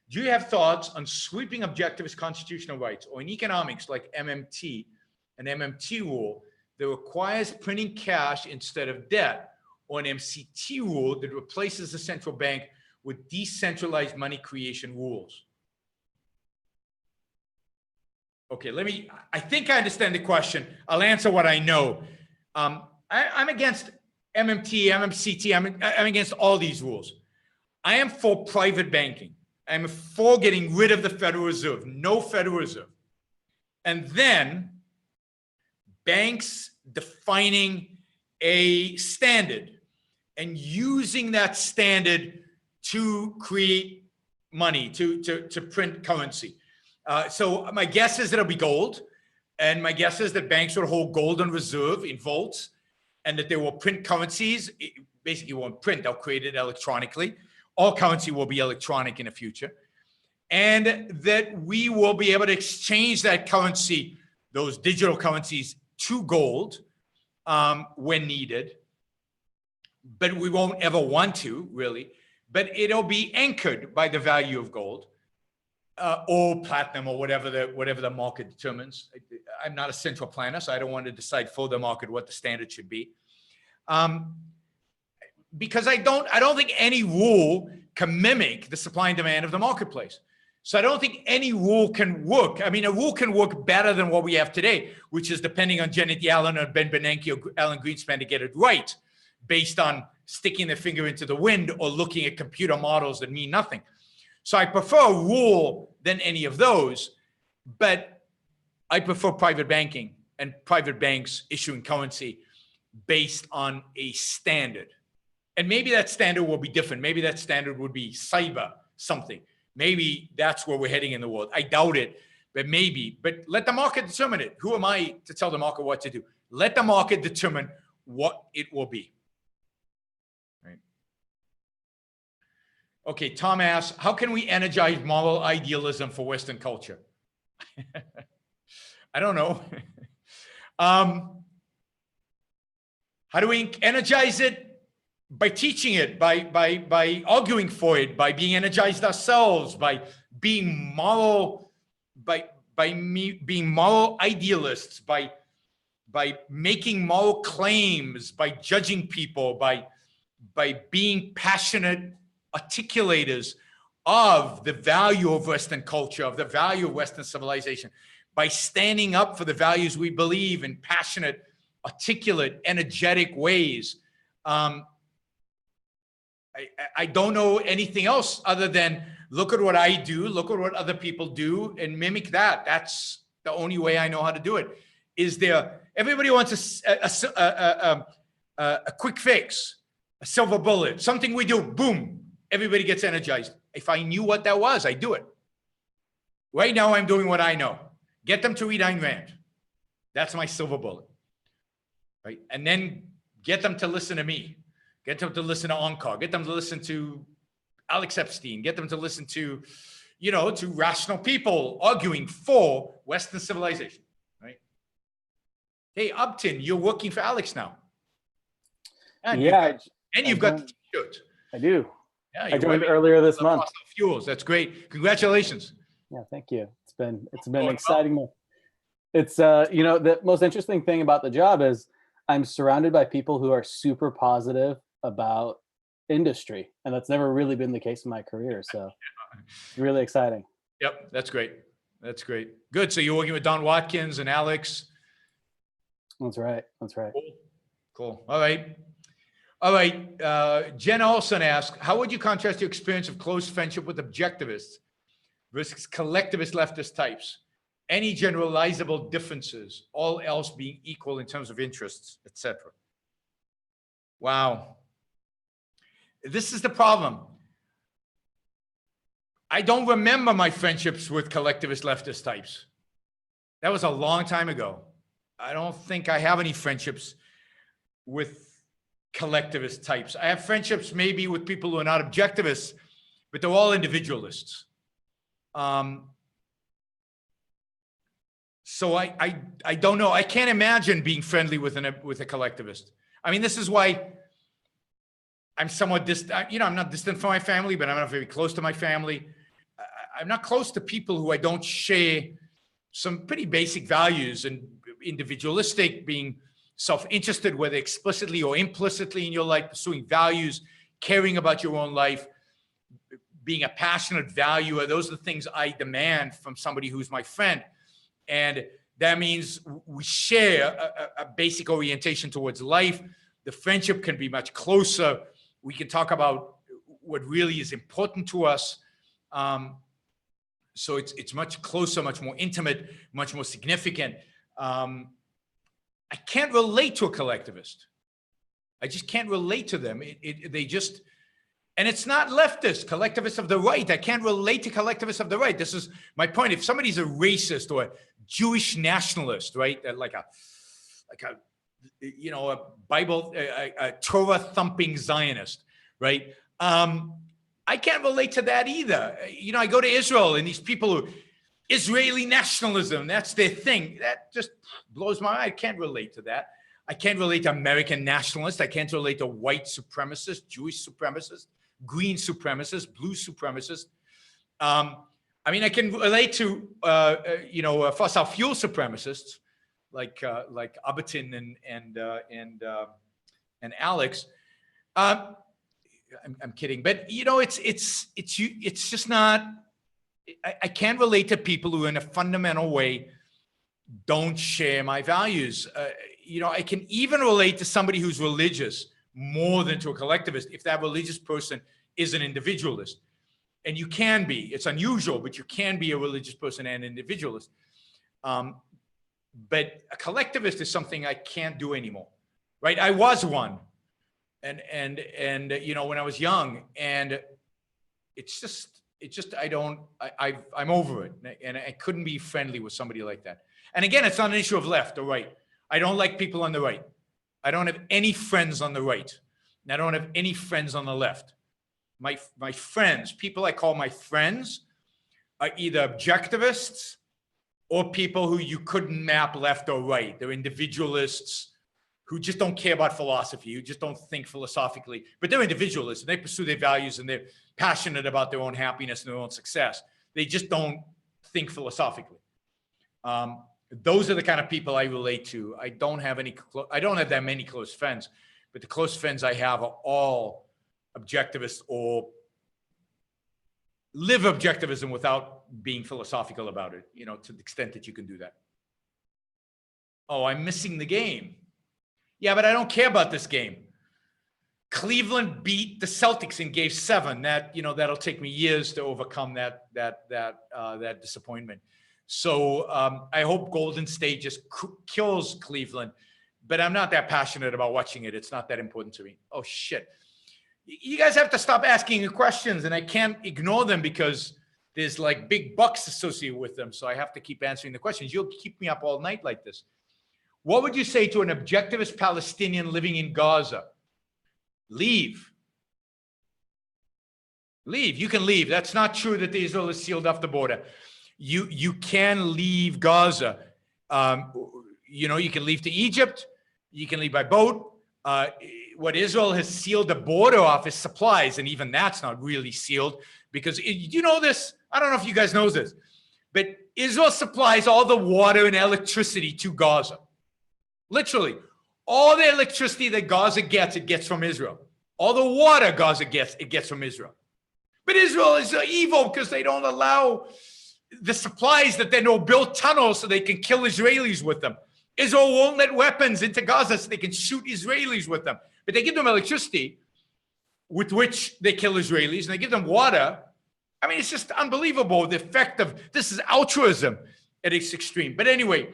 Do you have thoughts on sweeping objectivist constitutional rights or in economics like MMT, an MMT rule that requires printing cash instead of debt, or an MCT rule that replaces the central bank with decentralized money creation rules? Okay, I think I understand the question. I'll answer what I know. I'm against MMT, MMCT. I'm against all these rules. I am for private banking. I'm for getting rid of the Federal Reserve, no Federal Reserve. And then banks defining a standard and using that standard to create money, to print currency. So my guess is it'll be gold. And my guess is that banks will hold gold on reserve in vaults and that they will print currencies. It basically won't print, they'll create it electronically. All currency will be electronic in the future. And that we will be able to exchange that currency, those digital currencies, to gold when needed. But we won't ever want to, really. But it'll be anchored by the value of gold or platinum or whatever the market determines. I'm not a central planner, so I don't want to decide for the market what the standard should be. Because I don't think any rule can mimic the supply and demand of the marketplace. So I don't think any rule can work. I mean, a rule can work better than what we have today, which is depending on Janet Yellen or Ben Bernanke or Alan Greenspan to get it right, based on sticking their finger into the wind or looking at computer models that mean nothing. So I prefer a rule than any of those, but I prefer private banking and private banks issuing currency based on a standard. And maybe that standard will be different. Maybe that standard would be cyber something. Maybe that's where we're heading in the world. I doubt it, but maybe. But let the market determine it. Who am I to tell the market what to do? Let the market determine what it will be. Right. Okay, Tom asks, how can we energize moral idealism for Western culture? I don't know. How do we energize it? By teaching it, by arguing for it, by being energized ourselves, by being moral, being moral idealists, by making moral claims, by judging people, by being passionate articulators of the value of Western culture, of the value of Western civilization, by standing up for the values we believe in passionate, articulate, energetic ways. I don't know anything else other than look at what I do, look at what other people do, and mimic that. That's the only way I know how to do it. Everybody wants a quick fix, a silver bullet, something we do, boom, everybody gets energized. If I knew what that was, I'd do it. Right now, I'm doing what I know. Get them to read Ayn Rand. That's my silver bullet. Right? And then get them to listen to me. Get them to listen to Onkar. Get them to listen to Alex Epstein. Get them to listen to, to rational people arguing for Western civilization, right? Hey, Upton, you're working for Alex now. And you've got the t-shirt. I do. Yeah, I joined earlier this month. Fuels. That's great. Congratulations. Yeah, thank you. It's been exciting. Well. It's the most interesting thing about the job is I'm surrounded by people who are super positive about industry, and that's never really been the case in my career. So it's really exciting. Yep, that's great. That's great. Good. So you're working with Don Watkins and Alex. That's right. Cool. All right. Jen Olson asks, how would you contrast your experience of close friendship with objectivists versus collectivist leftist types? Any generalizable differences, all else being equal in terms of interests, etc. Wow. This is the problem. I don't remember my friendships with collectivist leftist types. That was a long time ago. I don't think I have any friendships with collectivist types. I have friendships maybe with people who are not objectivists, but they're all individualists. So I don't know. I can't imagine being friendly with a collectivist. I mean, this is why I'm somewhat distant. I'm not distant from my family, but I'm not very close to my family. I'm not close to people who I don't share some pretty basic values and individualistic, being self-interested, whether explicitly or implicitly in your life, pursuing values, caring about your own life, being a passionate valuer. Those are the things I demand from somebody who's my friend. And that means we share a basic orientation towards life. The friendship can be much closer. We can talk about what really is important to us. So it's much closer, much more intimate, much more significant. I can't relate to a collectivist. I just can't relate to them. They just, and it's not leftist, collectivists of the right. I can't relate to collectivists of the right. This is my point. If somebody's a racist or a Jewish nationalist, right, like a you know, a Bible, a Torah thumping Zionist, right? I can't relate to that either. You know, I go to Israel and these people who, Israeli nationalism, that's their thing. That just blows my mind. I can't relate to that. I can't relate to American nationalists. I can't relate to white supremacists, Jewish supremacists, green supremacists, blue supremacists. I mean, I can relate to, you know, fossil fuel supremacists like Abatin and Alex. I'm kidding, but you know, it's just not. I can't relate to people who, in a fundamental way, don't share my values. You know, I can even relate to somebody who's religious more than to a collectivist if that religious person is an individualist. And you can be. It's unusual, but you can be a religious person and an individualist. But a collectivist is something I can't do anymore, right? I was one. And you know, when I was young, and I'm over it, and I couldn't be friendly with somebody like that. And again, it's not an issue of left or right. I don't like people on the right. I don't have any friends on the right, and I don't have any friends on the left. My friends, people I call my friends, are either objectivists or people who you couldn't map left or right. They're individualists who just don't care about philosophy, who just don't think philosophically, but they're individualists and they pursue their values and they're passionate about their own happiness and their own success. They just don't think philosophically. Those are the kind of people I relate to. I don't have that many close friends, but the close friends I have are all objectivists or live objectivism without being philosophical about it, you know, to the extent that you can do that. Oh, I'm missing the game. Yeah, but I don't care about this game. Cleveland beat the Celtics in Game 7. That, you know, that'll take me years to overcome that disappointment. So I hope Golden State just kills Cleveland, but I'm not that passionate about watching it. It's not that important to me. Oh shit! You guys have to stop asking me questions, and I can't ignore them because there's like big bucks associated with them. So I have to keep answering the questions. You'll keep me up all night like this. What would you say to an objectivist Palestinian living in Gaza? Leave. Leave. You can leave. That's not true that Israel has sealed off the border. You can leave Gaza. You know, you can leave to Egypt. You can leave by boat. What Israel has sealed the border off is supplies, and even that's not really sealed because you know this. I don't know if you guys know this, but Israel supplies all the water and electricity to Gaza. Literally, all the electricity that Gaza gets, it gets from Israel. All the water Gaza gets, it gets from Israel. But Israel is evil because they don't allow the supplies that they know build tunnels so they can kill Israelis with them. Israel won't let weapons into Gaza so they can shoot Israelis with them. But they give them electricity with which they kill Israelis, and they give them water. I mean, it's just unbelievable, the effect of this is altruism at its extreme. But anyway,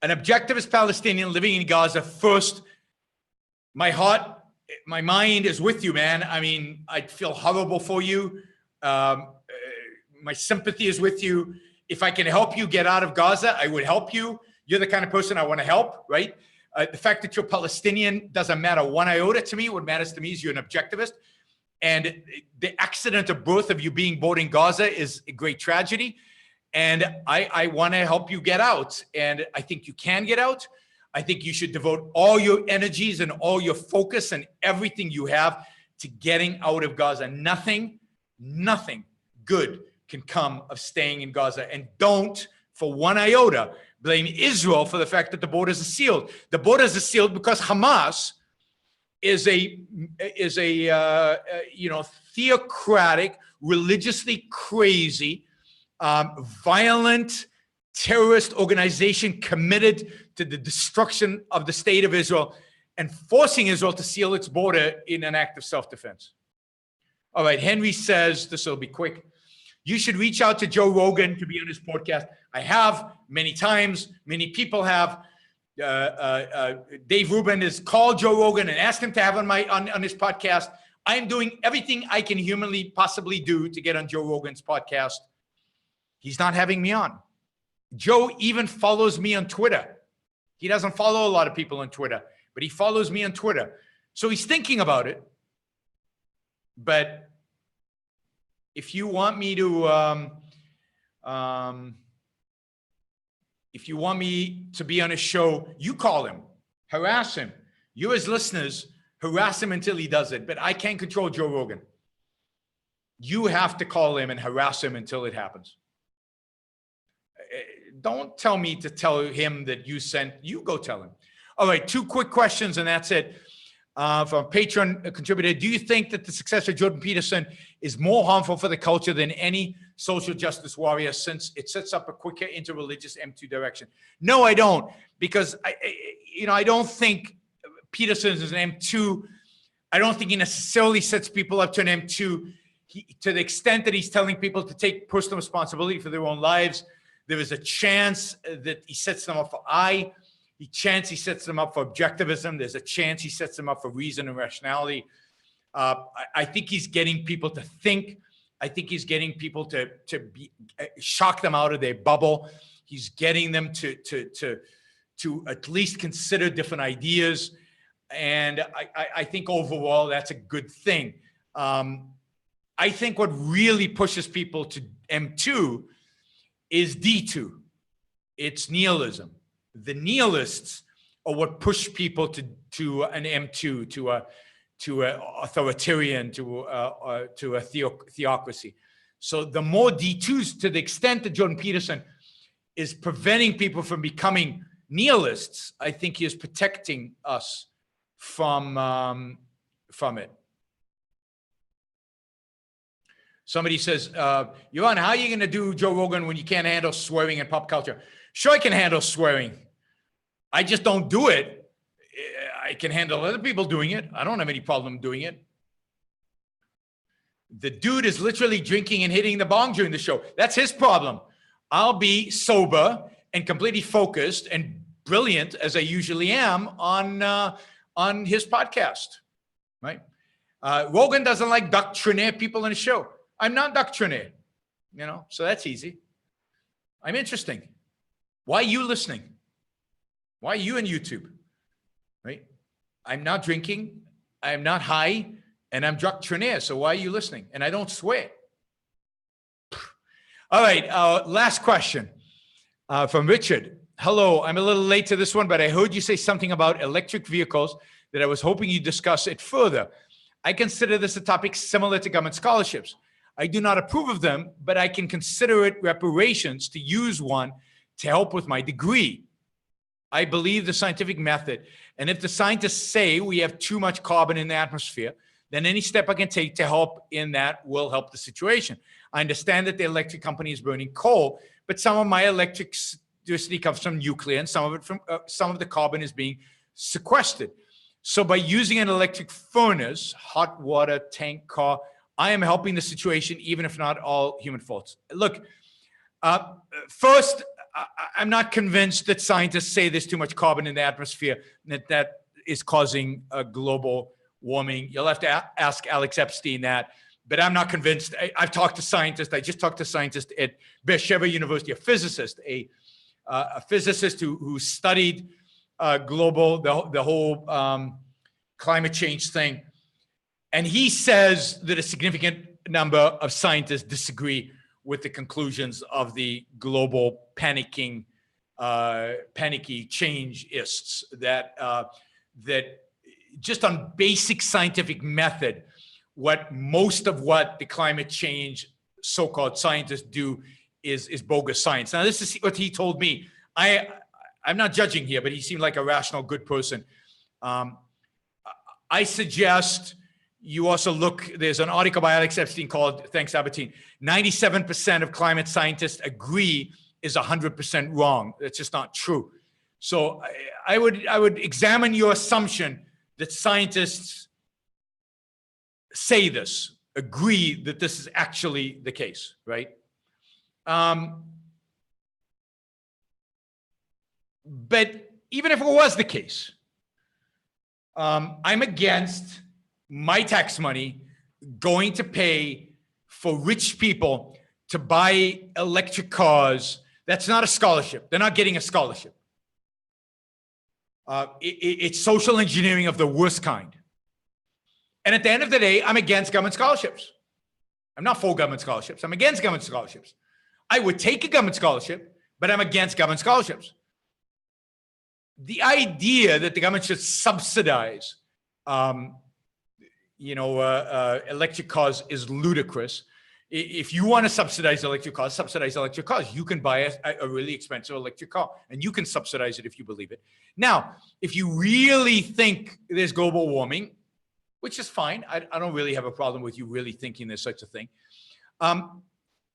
an objectivist Palestinian living in Gaza, first, my heart, my mind is with you, man. I mean, I'd feel horrible for you. My sympathy is with you. If I can help you get out of Gaza, I would help you. You're the kind of person I want to help, right? The fact that you're Palestinian doesn't matter one iota to me. What matters to me is you're an objectivist. And the accident of birth of you being born in Gaza is a great tragedy. And I want to help you get out. And I think you can get out. I think you should devote all your energies and all your focus and everything you have to getting out of Gaza. Nothing good can come of staying in Gaza. And don't, for one iota, blame Israel for the fact that the borders are sealed. The borders are sealed because Hamas is a theocratic, religiously crazy, violent terrorist organization committed to the destruction of the state of Israel and forcing Israel to seal its border in an act of self-defense. All right, Henry says, this will be quick, you should reach out to Joe Rogan to be on his podcast. I have many times. Many people have. Dave Rubin has called Joe Rogan and asked him to have on his podcast. I'm doing everything I can humanly possibly do to get on Joe Rogan's podcast. He's not having me on. Joe even follows me on Twitter. He doesn't follow a lot of people on Twitter, but he follows me on Twitter. So he's thinking about it. But if you want me to, be on a show, you call him, harass him. You as listeners, harass him until he does it. But I can't control Joe Rogan. You have to call him and harass him until it happens. Don't tell me to tell him that you go tell him. All right, 2 quick questions and that's it. From Patreon contributor, do you think that the success of Jordan Peterson is more harmful for the culture than any social justice warrior since it sets up a quicker interreligious M2 direction? No, I don't, because I don't think Peterson is an M2. I don't think he necessarily sets people up to an M2. To the extent that he's telling people to take personal responsibility for their own lives, there is a chance that he sets them up for he sets them up for objectivism. There's a chance he sets them up for reason and rationality. I think he's getting people to think. I think he's getting people to shock them out of their bubble. He's getting them to at least consider different ideas. And I think overall that's a good thing. I think what really pushes people to M2 is D2. It's nihilism. The nihilists are what push people to an M2, to an authoritarian, to a theocracy. So the more D2s, to the extent that Jordan Peterson is preventing people from becoming nihilists, I think he is protecting us from it. Somebody says, Yaron, how are you going to do Joe Rogan when you can't handle swearing in pop culture? Sure, I can handle swearing. I just don't do it. I can handle other people doing it. I don't have any problem doing it. The dude is literally drinking and hitting the bong during the show. That's his problem. I'll be sober and completely focused and brilliant, as I usually am, on his podcast, right? Rogan doesn't like doctrinaire people in his show. I'm not doctrinaire, so that's easy. I'm interesting. Why are you listening? Why are you on YouTube, right? I'm not drinking, I'm not high, and I'm doctrinaire, so why are you listening? And I don't swear. All right, last question from Richard. Hello, I'm a little late to this one, but I heard you say something about electric vehicles that I was hoping you'd discuss it further. I consider this a topic similar to government scholarships. I do not approve of them, but I can consider it reparations to use one to help with my degree. I believe the scientific method, and if the scientists say we have too much carbon in the atmosphere, then any step I can take to help in that will help the situation. I understand that the electric company is burning coal, but some of my electricity comes from nuclear, and some of the carbon is being sequestered. So by using an electric furnace, hot water tank car, I am helping the situation, even if not all human faults. Look, first, I'm not convinced that scientists say there's too much carbon in the atmosphere, that is causing a global warming. You'll have to ask Alex Epstein that, but I'm not convinced. I've talked to scientists. I just talked to scientists at Beersheba University, a physicist who studied the whole climate change thing. And he says that a significant number of scientists disagree with the conclusions of the global panicky changeists, that just on basic scientific method, most of what the climate change so-called scientists do is bogus science. Now, this is what he told me. I'm not judging here, but he seemed like a rational, good person. I suggest you also look, there's an article by Alex Epstein called, thanks Albertine, 97% of climate scientists agree is 100% wrong. That's just not true. So I would examine your assumption that scientists say this, agree that this is actually the case, right? But even if it was the case, I'm against my tax money going to pay for rich people to buy electric cars. That's not a scholarship. They're not getting a scholarship. It's social engineering of the worst kind. And at the end of the day, I'm against government scholarships. I'm not for government scholarships. I'm against government scholarships. I would take a government scholarship, but I'm against government scholarships. The idea that the government should subsidize, electric cars is ludicrous. If you want to subsidize electric cars, subsidize electric cars. You can buy a really expensive electric car, and you can subsidize it if you believe it. Now, if you really think there's global warming, which is fine, I don't really have a problem with you really thinking there's such a thing.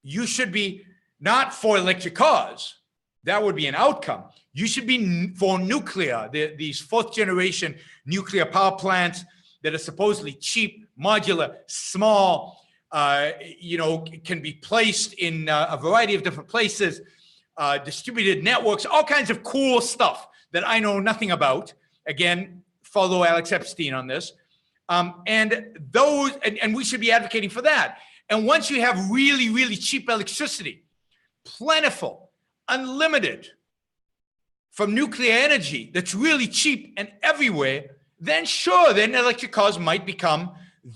You should be not for electric cars. That would be an outcome. You should be for nuclear. These fourth generation nuclear power plants that are supposedly cheap, modular, small, can be placed in a variety of different places, distributed networks, all kinds of cool stuff that I know nothing about. Again, follow Alex Epstein on this. And we should be advocating for that. And once you have really, really cheap electricity, plentiful, unlimited, from nuclear energy that's really cheap and everywhere, then sure, then electric cars might become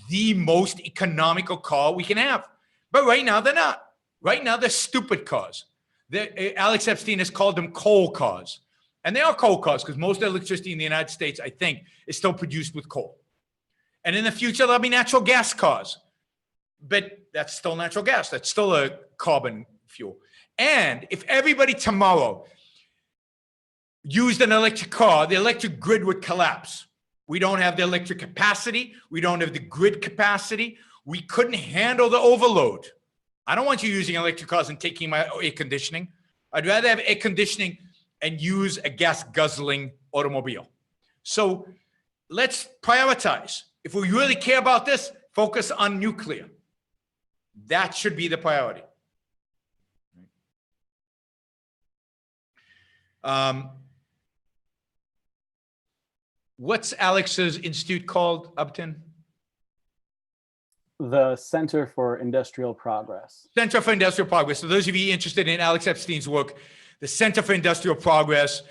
the most economical car we can have. But right now, they're not. Right now, they're stupid cars. Alex Epstein has called them coal cars. And they are coal cars because most electricity in the United States, I think, is still produced with coal. And in the future, there'll be natural gas cars. But that's still natural gas. That's still a carbon fuel. And if everybody tomorrow used an electric car, the electric grid would collapse. We don't have the electric capacity. We don't have the grid capacity. We couldn't handle the overload. I don't want you using electric cars and taking my air conditioning. I'd rather have air conditioning and use a gas guzzling automobile. So let's prioritize. If we really care about this, focus on nuclear. That should be the priority. What's Alex's institute called, Upton? The Center for Industrial Progress. Center for Industrial Progress. So those of you interested in Alex Epstein's work, the Center for Industrial Progress,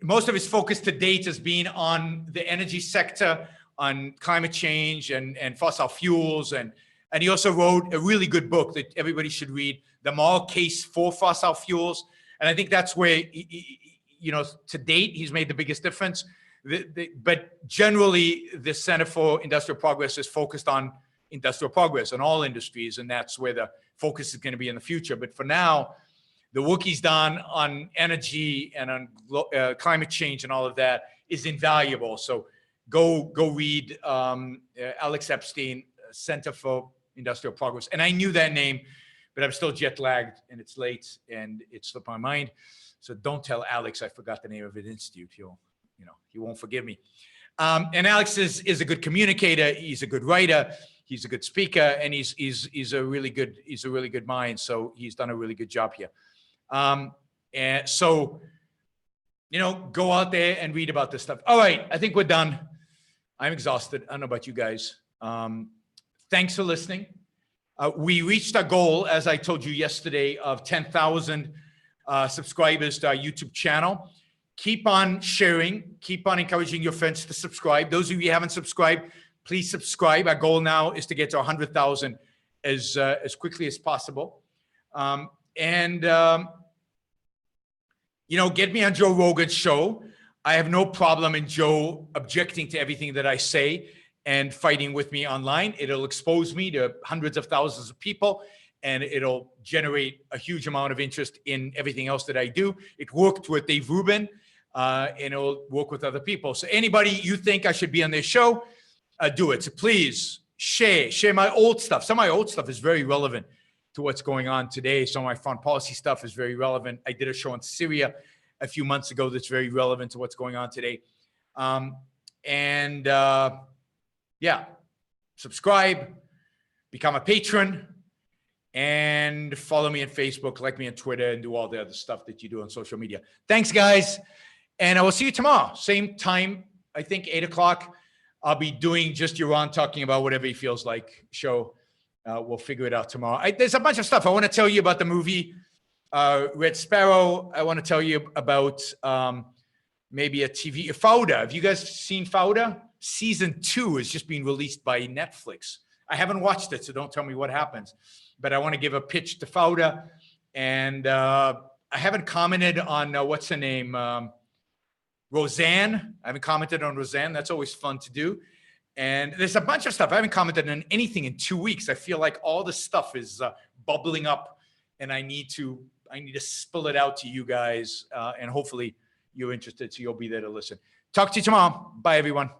most of its focus to date has been on the energy sector, on climate change and fossil fuels. And he also wrote a really good book that everybody should read, The Moral Case for Fossil Fuels. And I think that's where, to date, he's made the biggest difference. But generally, the Center for Industrial Progress is focused on industrial progress in all industries, and that's where the focus is going to be in the future. But for now, the work he's done on energy and on climate change and all of that is invaluable. So go read Alex Epstein, Center for Industrial Progress. And I knew that name, but I'm still jet lagged, and it's late, and it slipped my mind. So don't tell Alex I forgot the name of his institute. He won't forgive me. And Alex is a good communicator. He's a good writer. He's a good speaker, and he's a really good mind. So he's done a really good job here. And so, go out there and read about this stuff. All right, I think we're done. I'm exhausted. I don't know about you guys. Thanks for listening. We reached our goal, as I told you yesterday, of 10,000 subscribers to our YouTube channel. Keep on sharing. Keep on encouraging your friends to subscribe. Those of you who haven't subscribed, please subscribe. Our goal now is to get to 100,000 as quickly as possible. Get me on Joe Rogan's show. I have no problem in Joe objecting to everything that I say and fighting with me online. It'll expose me to hundreds of thousands of people, and it'll generate a huge amount of interest in everything else that I do. It worked with Dave Rubin, and it'll work with other people. So anybody you think I should be on their show, do it. So please share my old stuff. Some of my old stuff is very relevant. to what's going on today. Some of my foreign policy stuff is very relevant. I did a show on Syria a few months ago that's very relevant to what's going on today. Yeah, subscribe, become a patron, and follow me on Facebook, like me on Twitter, and do all the other stuff that you do on social media. Thanks, guys. And I will see you tomorrow. Same time, I think 8 o'clock. I'll be doing just Yaron talking about whatever he feels like show. We'll figure it out tomorrow. There's a bunch of stuff. I want to tell you about the movie Red Sparrow. I want to tell you about maybe a TV. Fauda. Have you guys seen Fauda? Season 2 is just being released by Netflix. I haven't watched it, so don't tell me what happens. But I want to give a pitch to Fauda. And I haven't commented on, what's her name? Roseanne. I haven't commented on Roseanne. That's always fun to do. And there's a bunch of stuff. I haven't commented on anything in 2 weeks. I feel like all the stuff is bubbling up, and I need to spill it out to you guys. And hopefully you're interested, so you'll be there to listen. Talk to you tomorrow. Bye, everyone.